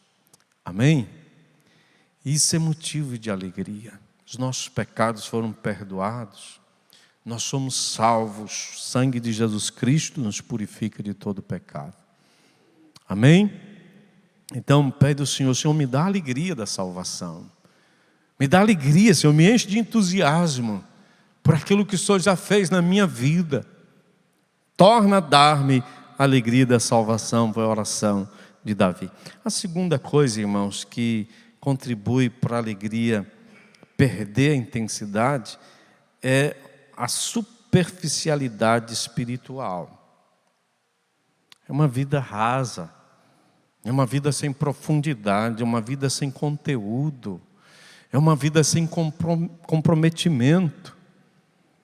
Amém? Isso é motivo de alegria. Os nossos pecados foram perdoados. Nós somos salvos. O sangue de Jesus Cristo nos purifica de todo pecado. Amém? Então pede ao Senhor: Senhor, me dá a alegria da salvação. Me dá alegria, Senhor, me enche de entusiasmo por aquilo que o Senhor já fez na minha vida. Torna a dar-me a alegria da salvação. Foi a oração de Davi. A segunda coisa, irmãos, que contribui para a alegria perder a intensidade é a superficialidade espiritual. É uma vida rasa, é uma vida sem profundidade, é uma vida sem conteúdo, é uma vida sem comprometimento.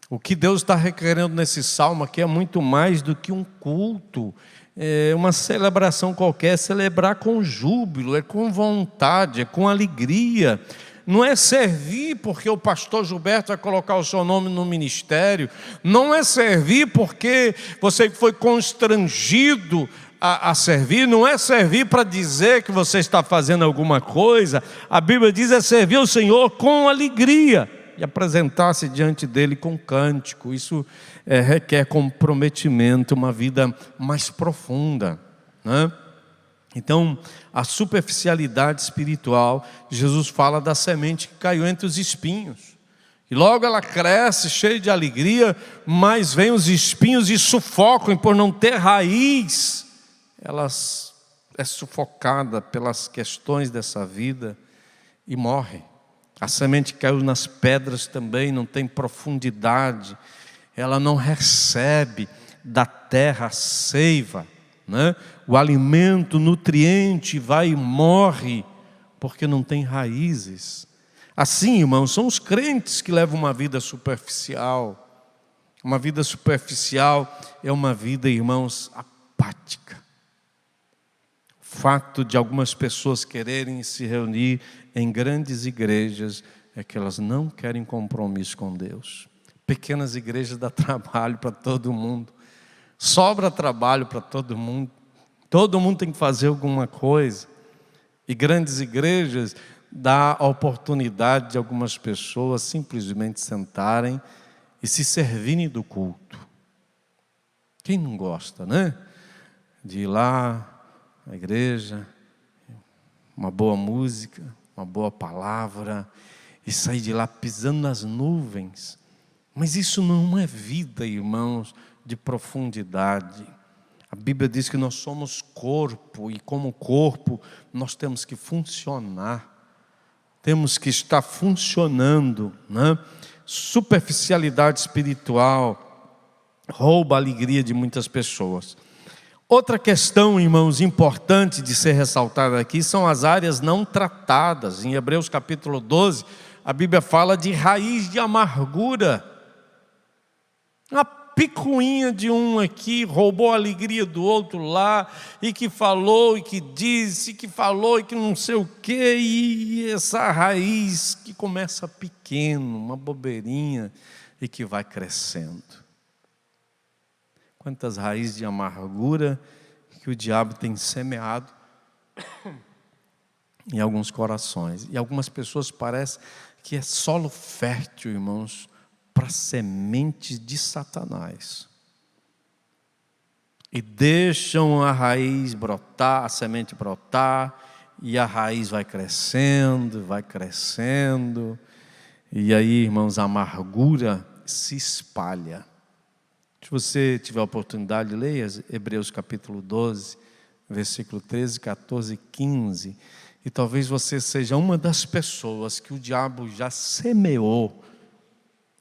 O que Deus está requerendo nesse salmo aqui é muito mais do que um culto, é uma celebração qualquer. É celebrar com júbilo, é com vontade, é com alegria. Não é servir porque o pastor Gilberto vai colocar o seu nome no ministério. Não é servir porque você foi constrangido a servir. Não é servir para dizer que você está fazendo alguma coisa. A Bíblia diz: é servir ao Senhor com alegria e apresentar-se diante dele com cântico. Isso requer comprometimento, uma vida mais profunda, né? Então, a superficialidade espiritual, Jesus fala da semente que caiu entre os espinhos. E logo ela cresce cheia de alegria, mas vem os espinhos e sufocam, e por não ter raiz, ela é sufocada pelas questões dessa vida e morre. A semente que caiu nas pedras também não tem profundidade, ela não recebe da terra a seiva, né? O alimento, o nutriente vai e morre porque não tem raízes. Assim, irmãos, são os crentes que levam uma vida superficial. Uma vida superficial é uma vida, irmãos, apática. O fato de algumas pessoas quererem se reunir em grandes igrejas é que elas não querem compromisso com Deus. Pequenas igrejas dão trabalho para todo mundo. Sobra trabalho para todo mundo. Todo mundo tem que fazer alguma coisa. E grandes igrejas dá a oportunidade de algumas pessoas simplesmente sentarem e se servirem do culto. Quem não gosta, né? De ir lá na igreja, uma boa música, uma boa palavra, e sair de lá pisando nas nuvens. Mas isso não é vida, irmãos, de profundidade. A Bíblia diz que nós somos corpo, e como corpo nós temos que funcionar. Temos que estar funcionando, né? Superficialidade espiritual rouba a alegria de muitas pessoas. Outra questão, irmãos, importante de ser ressaltada aqui são as áreas não tratadas. Em Hebreus capítulo 12, a Bíblia fala de raiz de amargura. Uma picuinha de um aqui roubou a alegria do outro lá, e que falou, e que disse, e que falou, e que não sei o quê, e essa raiz que começa pequeno, uma bobeirinha, e que vai crescendo. Quantas raízes de amargura que o diabo tem semeado em alguns corações. E algumas pessoas parecem que é solo fértil, irmãos, para sementes de Satanás. E deixam a raiz brotar, a semente brotar, e a raiz vai crescendo, e aí, irmãos, a amargura se espalha. Se você tiver a oportunidade, leia Hebreus capítulo 12, versículo 13, 14 e 15, e talvez você seja uma das pessoas que o diabo já semeou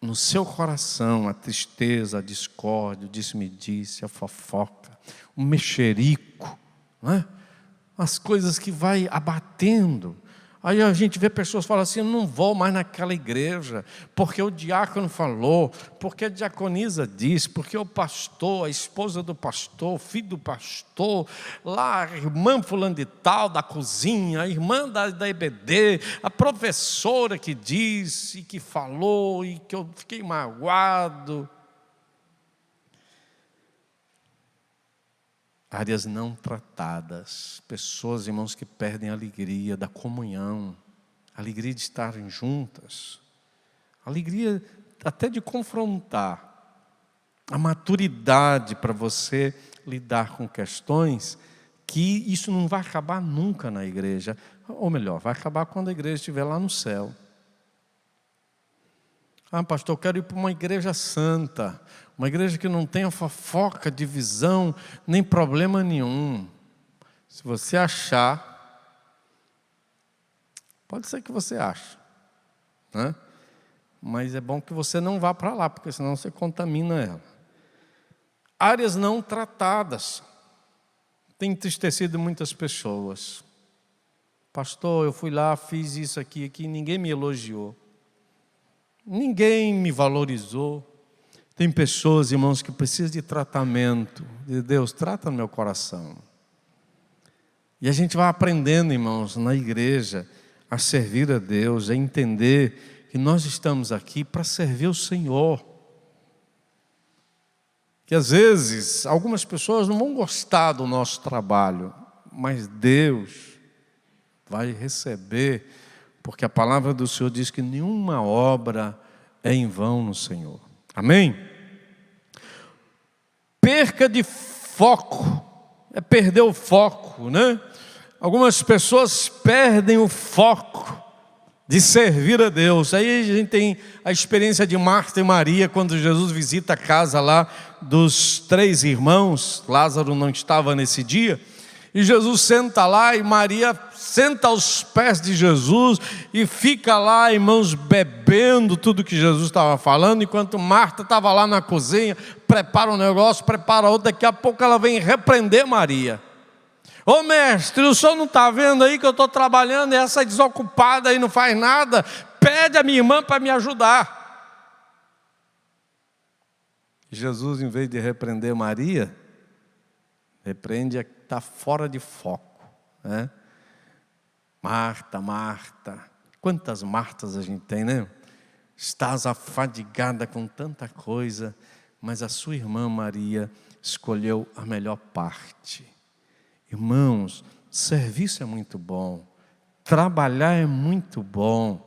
no seu coração a tristeza, a discórdia, o disse-me-disse, a fofoca, o mexerico, não é? As coisas que vai abatendo. Aí a gente vê pessoas falando assim: eu não vou mais naquela igreja, porque o diácono falou, porque a diaconisa disse, porque o pastor, a esposa do pastor, o filho do pastor, lá a irmã fulano de tal, da cozinha, a irmã da EBD, a professora que disse, que falou, e que eu fiquei magoado. Áreas não tratadas, pessoas, irmãos, que perdem a alegria da comunhão, a alegria de estarem juntas, a alegria até de confrontar, a maturidade para você lidar com questões que isso não vai acabar nunca na igreja, ou melhor, vai acabar quando a igreja estiver lá no céu. Ah, pastor, eu quero ir para uma igreja santa, uma igreja que não tenha fofoca, divisão, nem problema nenhum. Se você achar, pode ser que você ache, né? Mas é bom que você não vá para lá, porque senão você contamina ela. Áreas não tratadas tem entristecido muitas pessoas. Pastor, eu fui lá, fiz isso aqui, ninguém me elogiou. Ninguém me valorizou. Tem pessoas, irmãos, que precisam de tratamento. De Deus, trata no meu coração. E a gente vai aprendendo, irmãos, na igreja, a servir a Deus, a entender que nós estamos aqui para servir o Senhor. Que às vezes, algumas pessoas não vão gostar do nosso trabalho, mas Deus vai receber, porque a palavra do Senhor diz que nenhuma obra é em vão no Senhor. Amém? Perca de foco, é perder o foco, né? Algumas pessoas perdem o foco de servir a Deus. Aí a gente tem a experiência de Marta e Maria, quando Jesus visita a casa lá dos 3 irmãos, Lázaro não estava nesse dia, e Jesus senta lá e Maria senta aos pés de Jesus e fica lá, irmãos, bebendo tudo que Jesus estava falando, enquanto Marta estava lá na cozinha, prepara um negócio, prepara outro, daqui a pouco ela vem repreender Maria. Ô mestre, o senhor não está vendo aí que eu estou trabalhando e essa desocupada aí não faz nada? Pede a minha irmã para me ajudar. Jesus, em vez de repreender Maria, repreende a que está fora de foco, né? Marta, Marta, quantas Martas a gente tem, né? Estás afadigada com tanta coisa, mas a sua irmã Maria escolheu a melhor parte. Irmãos, serviço é muito bom, trabalhar é muito bom,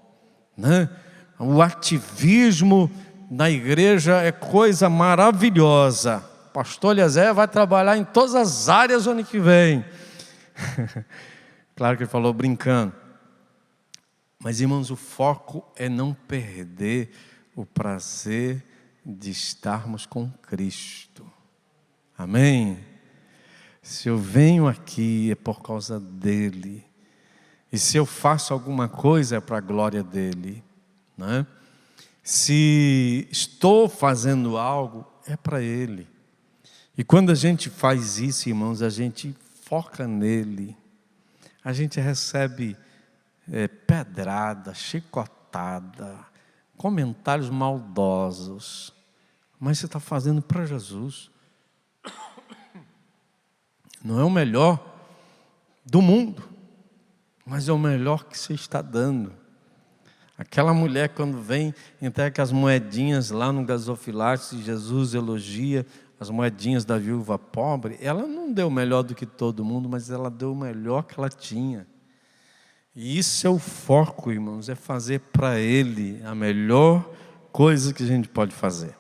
né? O ativismo na igreja é coisa maravilhosa. Pastor Eliezer vai trabalhar em todas as áreas ano que vem. Claro que ele falou brincando. Mas, irmãos, o foco é não perder o prazer de estarmos com Cristo. Amém? Se eu venho aqui é por causa dEle. E se eu faço alguma coisa é para a glória dEle, né? Se estou fazendo algo é para Ele. E quando a gente faz isso, irmãos, a gente foca nele. A gente recebe pedrada, chicotada, comentários maldosos. Mas você está fazendo para Jesus. Não é o melhor do mundo, mas é o melhor que você está dando. Aquela mulher, quando vem, entrega as moedinhas lá no gasofilácio, Jesus elogia as moedinhas da viúva pobre. Ela não deu melhor do que todo mundo, mas ela deu o melhor que ela tinha. E isso é o foco, irmãos, é fazer para Ele a melhor coisa que a gente pode fazer.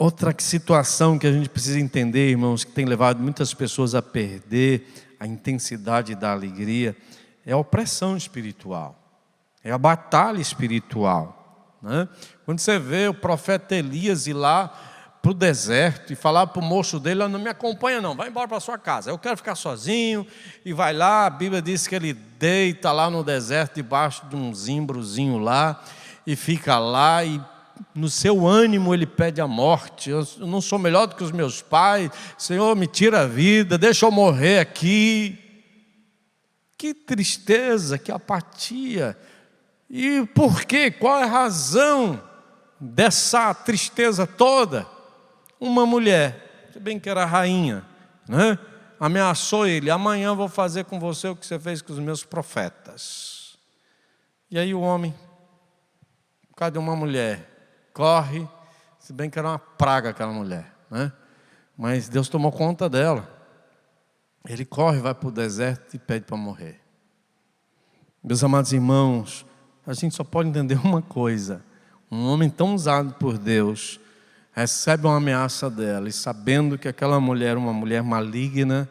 Outra situação que a gente precisa entender, irmãos, que tem levado muitas pessoas a perder a intensidade da alegria, é a opressão espiritual, é a batalha espiritual, né? Quando você vê o profeta Elias ir lá para o deserto e falar para o moço dele: não me acompanha não, vai embora para a sua casa, eu quero ficar sozinho. E vai lá, a Bíblia diz que ele deita lá no deserto, debaixo de um zimbrozinho lá, e fica lá, e no seu ânimo ele pede a morte. Eu não sou melhor do que os meus pais, Senhor, me tira a vida, deixa eu morrer aqui. Que tristeza, que apatia. E por quê? Qual é a razão dessa tristeza toda? Uma mulher, se bem que era rainha, né? Ameaçou ele: amanhã eu vou fazer com você o que você fez com os meus profetas. E aí o homem, cadê uma mulher? Corre, se bem que era uma praga aquela mulher, né? Mas Deus tomou conta dela. Ele corre, vai para o deserto e pede para morrer. Meus amados irmãos, a gente só pode entender uma coisa: um homem tão usado por Deus recebe uma ameaça dela, e sabendo que aquela mulher era uma mulher maligna,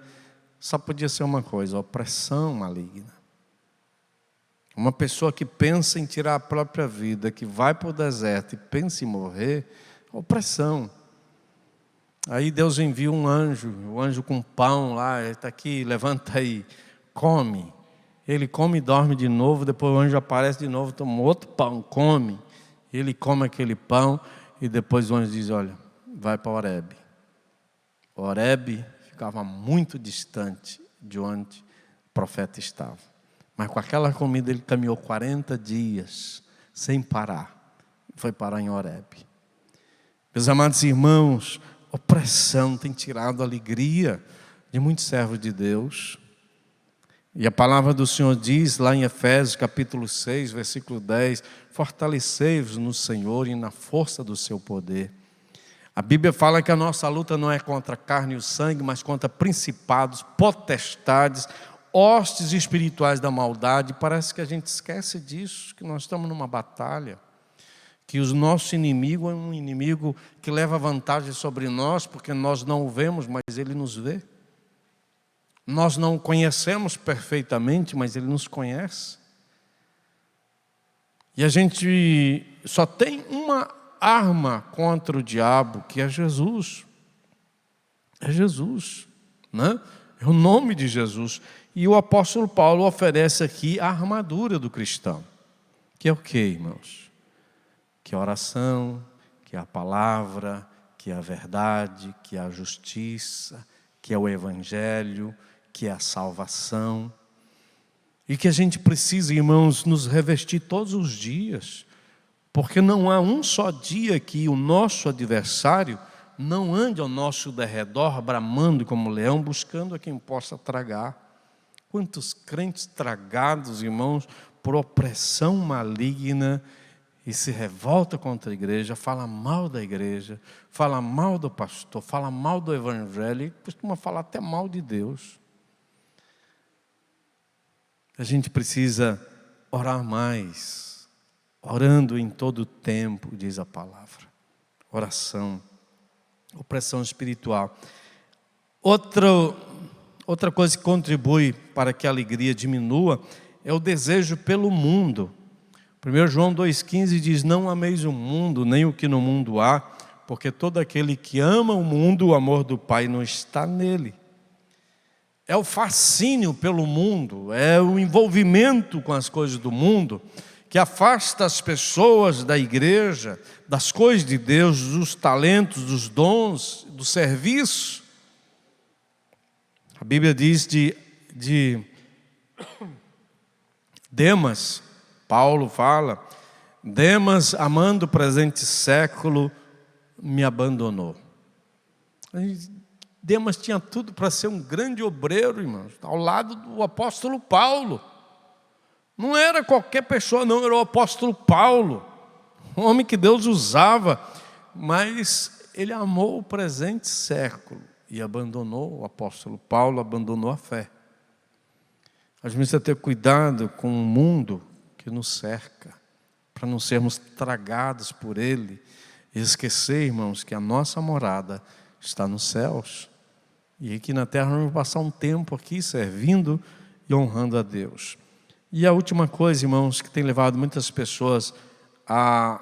só podia ser uma coisa: opressão maligna. Uma pessoa que pensa em tirar a própria vida, que vai para o deserto e pensa em morrer, opressão. Aí Deus envia um anjo, o anjo com pão lá, ele está aqui, levanta aí, come. Ele come e dorme de novo, depois o anjo aparece de novo, toma outro pão, come. Ele come aquele pão e depois o anjo diz: olha, vai para Horebe. Horebe ficava muito distante de onde o profeta estava. Mas com aquela comida ele caminhou 40 dias, sem parar. Foi parar em Horebe. Meus amados irmãos, opressão tem tirado a alegria de muitos servos de Deus. E a palavra do Senhor diz lá em Efésios capítulo 6, versículo 10: fortalecei-vos no Senhor e na força do seu poder. A Bíblia fala que a nossa luta não é contra a carne e o sangue, mas contra principados, potestades, hostes espirituais da maldade. Parece que a gente esquece disso, que nós estamos numa batalha, que o nosso inimigo é um inimigo que leva vantagem sobre nós, porque nós não o vemos, mas ele nos vê. Nós não o conhecemos perfeitamente, mas ele nos conhece. E a gente só tem uma arma contra o diabo, que é Jesus. É Jesus, né? É o nome de Jesus. E o apóstolo Paulo oferece aqui a armadura do cristão. Que é o quê, irmãos? Que é a oração, que é a palavra, que é a verdade, que é a justiça, que é o evangelho, que é a salvação. E que a gente precisa, irmãos, nos revestir todos os dias. Porque não há um só dia que o nosso adversário não ande ao nosso derredor, bramando como leão, buscando a quem possa tragar. Quantos crentes tragados, irmãos, por opressão maligna, e se revolta contra a igreja, fala mal da igreja, fala mal do pastor, fala mal do evangelho, e costuma falar até mal de Deus. A gente precisa orar mais, orando em todo o tempo, diz a palavra. Oração, opressão espiritual. Outra coisa que contribui para que a alegria diminua é o desejo pelo mundo. 1 João 2,15 diz: não ameis o mundo, nem o que no mundo há, porque todo aquele que ama o mundo, o amor do Pai não está nele. É o fascínio pelo mundo, é o envolvimento com as coisas do mundo, que afasta as pessoas da igreja, das coisas de Deus, dos talentos, dos dons, do serviço. A Bíblia diz de Demas, Paulo fala, Demas, amando o presente século, me abandonou. Demas tinha tudo para ser um grande obreiro, irmãos, ao lado do apóstolo Paulo. Não era qualquer pessoa, não, era o apóstolo Paulo, um homem que Deus usava, mas ele amou o presente século e abandonou o apóstolo Paulo, abandonou a fé. A gente precisa ter cuidado com o mundo que nos cerca, para não sermos tragados por ele e esquecer, irmãos, que a nossa morada está nos céus e aqui na terra vamos passar um tempo aqui servindo e honrando a Deus. E a última coisa, irmãos, que tem levado muitas pessoas a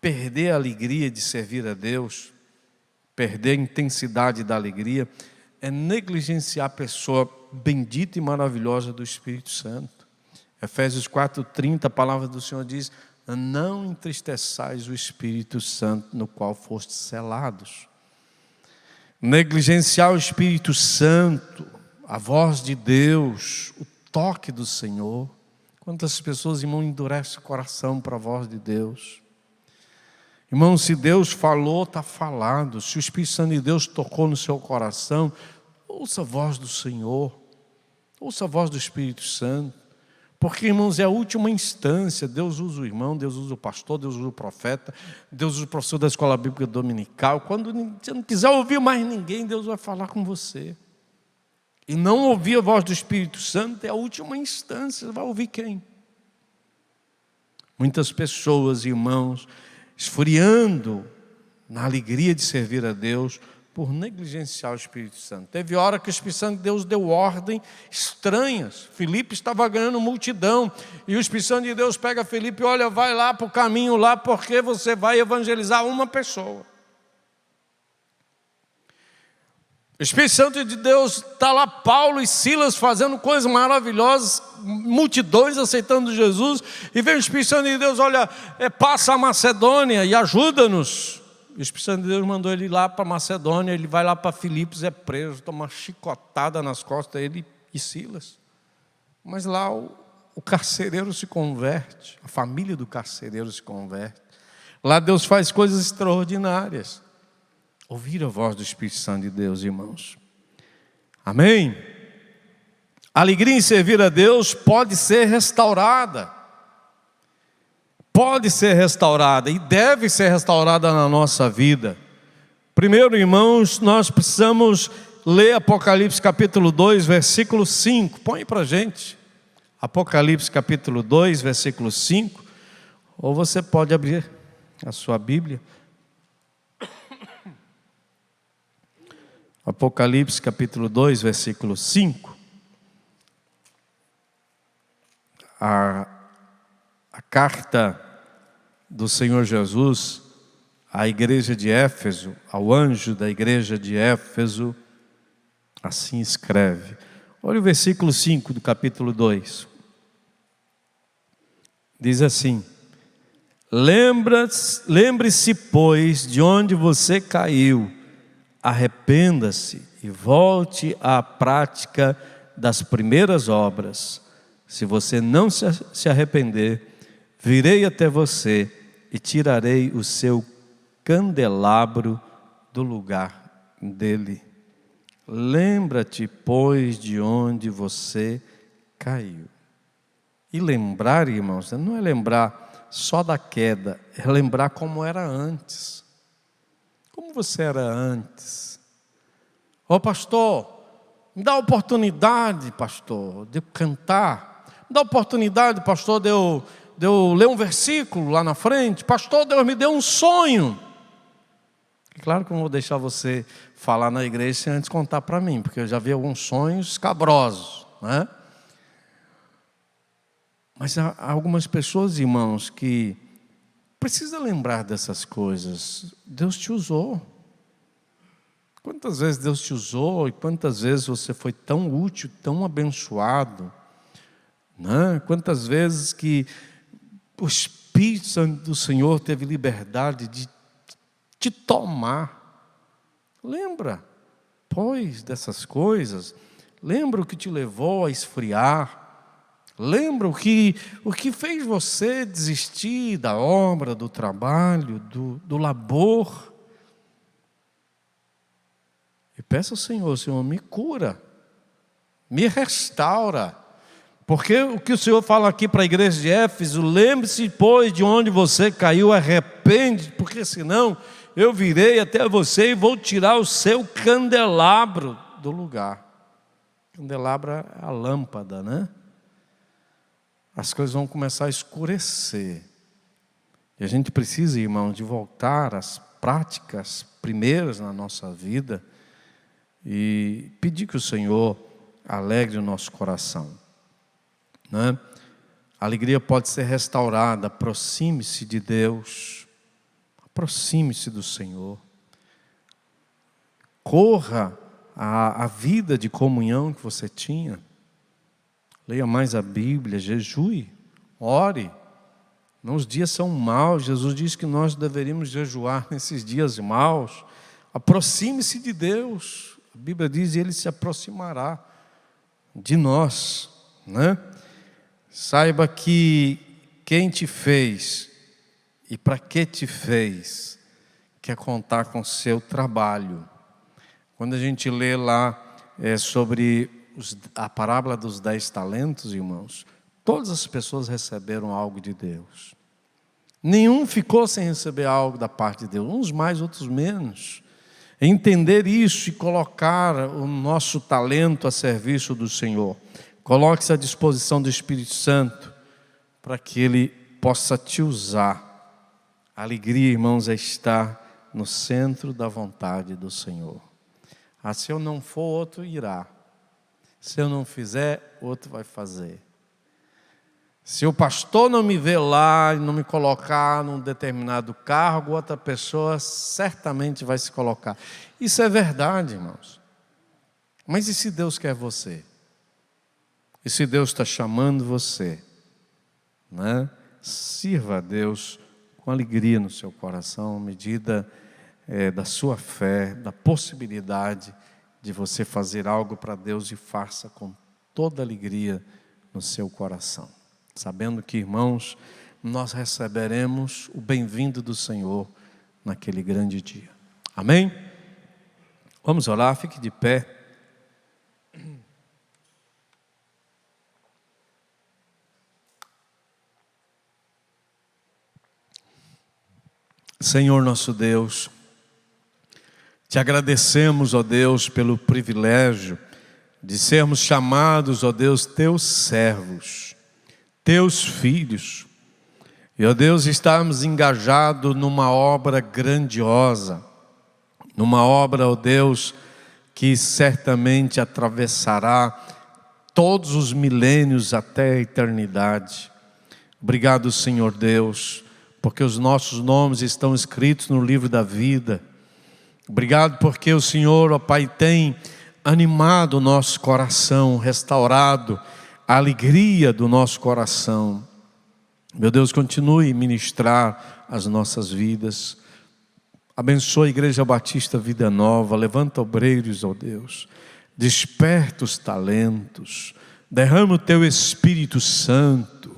perder a alegria de servir a Deus, perder a intensidade da alegria, é negligenciar a pessoa bendita e maravilhosa do Espírito Santo. Efésios 4,30, a palavra do Senhor diz: não entristeçais o Espírito Santo, no qual fostes selados. Negligenciar o Espírito Santo, a voz de Deus, o toque do Senhor. Quantas pessoas, irmão, endurecem o coração para a voz de Deus? Irmão, se Deus falou, está falado. Se o Espírito Santo de Deus tocou no seu coração, ouça a voz do Senhor, ouça a voz do Espírito Santo. Porque, irmãos, é a última instância. Deus usa o irmão, Deus usa o pastor, Deus usa o profeta, Deus usa o professor da escola bíblica dominical. Quando você não quiser ouvir mais ninguém, Deus vai falar com você. E não ouvir a voz do Espírito Santo é a última instância. Você vai ouvir quem? Muitas pessoas, irmãos, esfriando na alegria de servir a Deus por negligenciar o Espírito Santo. Teve hora que o Espírito Santo de Deus deu ordem estranhas. Filipe estava ganhando multidão e o Espírito Santo de Deus pega Filipe: olha, vai lá para o caminho lá, porque você vai evangelizar uma pessoa. O Espírito Santo de Deus está lá, Paulo e Silas fazendo coisas maravilhosas, multidões aceitando Jesus, e vem o Espírito Santo de Deus: olha, passa a Macedônia e ajuda-nos. O Espírito Santo de Deus mandou ele ir lá para Macedônia, ele vai lá para Filipos, é preso, toma uma chicotada nas costas, ele e Silas. Mas lá o carcereiro se converte, a família do carcereiro se converte. Lá Deus faz coisas extraordinárias. Ouvir a voz do Espírito Santo de Deus, irmãos. Amém? A alegria em servir a Deus pode ser restaurada. Pode ser restaurada e deve ser restaurada na nossa vida. Primeiro, irmãos, nós precisamos ler Apocalipse capítulo 2, versículo 5. Põe para a gente. Apocalipse capítulo 2, versículo 5. Ou você pode abrir a sua Bíblia. Apocalipse capítulo 2, versículo 5. A carta do Senhor Jesus à igreja de Éfeso, ao anjo da igreja de Éfeso, assim escreve. Olha o versículo 5 do capítulo 2. Diz assim: lembre-se, pois, de onde você caiu, arrependa-se e volte à prática das primeiras obras. Se você não se arrepender, virei até você e tirarei o seu candelabro do lugar dele. Lembra-te, pois, de onde você caiu. E lembrar, irmãos, não é lembrar só da queda, é lembrar como era antes. Como você era antes? Ô pastor, me dá a oportunidade, pastor, de eu cantar. Me dá a oportunidade, pastor, de eu ler um versículo lá na frente. Pastor, Deus me deu um sonho. Claro que eu não vou deixar você falar na igreja sem antes contar para mim, porque eu já vi alguns sonhos escabrosos, né? Mas há algumas pessoas, irmãos, que precisam lembrar dessas coisas. Deus te usou. Quantas vezes Deus te usou e quantas vezes você foi tão útil, tão abençoado, né? Quantas vezes que o Espírito Santo do Senhor teve liberdade de te tomar. Lembra, pois, dessas coisas. Lembra o que te levou a esfriar. Lembra o que fez você desistir da obra, do trabalho, do labor. E peça ao Senhor, Senhor, me cura, me restaura. Porque o que o Senhor fala aqui para a igreja de Éfeso, lembre-se, pois, de onde você caiu, arrepende, porque senão eu virei até você e vou tirar o seu candelabro do lugar. Candelabro é a lâmpada, né? As coisas vão começar a escurecer. E a gente precisa, irmãos, de voltar às práticas primeiras na nossa vida e pedir que o Senhor alegre o nosso coração, né? A alegria pode ser restaurada. Aproxime-se de Deus, aproxime-se do Senhor, corra a vida de comunhão que você tinha, leia mais a Bíblia, jejue, ore. Não, os dias são maus, Jesus diz que nós deveríamos jejuar nesses dias maus. Aproxime-se de Deus, a Bíblia diz, Ele se aproximará de nós, né? Saiba que quem te fez e para que te fez quer contar com o seu trabalho. Quando a gente lê lá sobre a parábola dos 10 talentos, irmãos, todas as pessoas receberam algo de Deus. Nenhum ficou sem receber algo da parte de Deus, uns mais, outros menos. Entender isso e colocar o nosso talento a serviço do Senhor. Coloque-se à disposição do Espírito Santo para que Ele possa te usar. A alegria, irmãos, é estar no centro da vontade do Senhor. Se eu não for, outro irá. Se eu não fizer, outro vai fazer. Se o pastor não me ver lá e não me colocar num determinado cargo, outra pessoa certamente vai se colocar. Isso é verdade, irmãos. Mas e se Deus quer você? E se Deus está chamando você, né? Sirva a Deus com alegria no seu coração, à medida da sua fé, da possibilidade de você fazer algo para Deus, e faça com toda alegria no seu coração. Sabendo que, irmãos, nós receberemos o bem-vindo do Senhor naquele grande dia. Amém? Vamos orar, fique de pé. Senhor nosso Deus, te agradecemos, ó Deus, pelo privilégio de sermos chamados, ó Deus, teus servos, teus filhos. E, ó Deus, estarmos engajados numa obra grandiosa, numa obra, ó Deus, que certamente atravessará todos os milênios até a eternidade. Obrigado, Senhor Deus, porque os nossos nomes estão escritos no livro da vida. Obrigado porque o Senhor, ó Pai, tem animado o nosso coração, restaurado a alegria do nosso coração. Meu Deus, continue a ministrar as nossas vidas. Abençoa a Igreja Batista Vida Nova, levanta obreiros, ó Deus. Desperta os talentos, derrama o Teu Espírito Santo.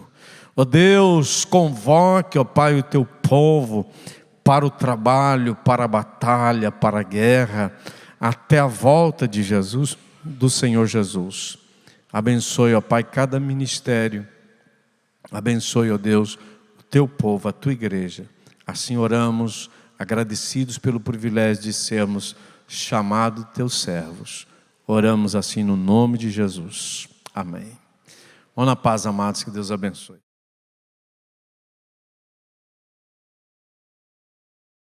Ó Deus, convoque, ó Pai, o Teu povo para o trabalho, para a batalha, para a guerra, até a volta de Jesus, do Senhor Jesus. Abençoe, ó Pai, cada ministério. Abençoe, ó Deus, o Teu povo, a Tua igreja. Assim oramos, agradecidos pelo privilégio de sermos chamados Teus servos. Oramos assim no nome de Jesus. Amém. Vão na paz, amados, que Deus abençoe.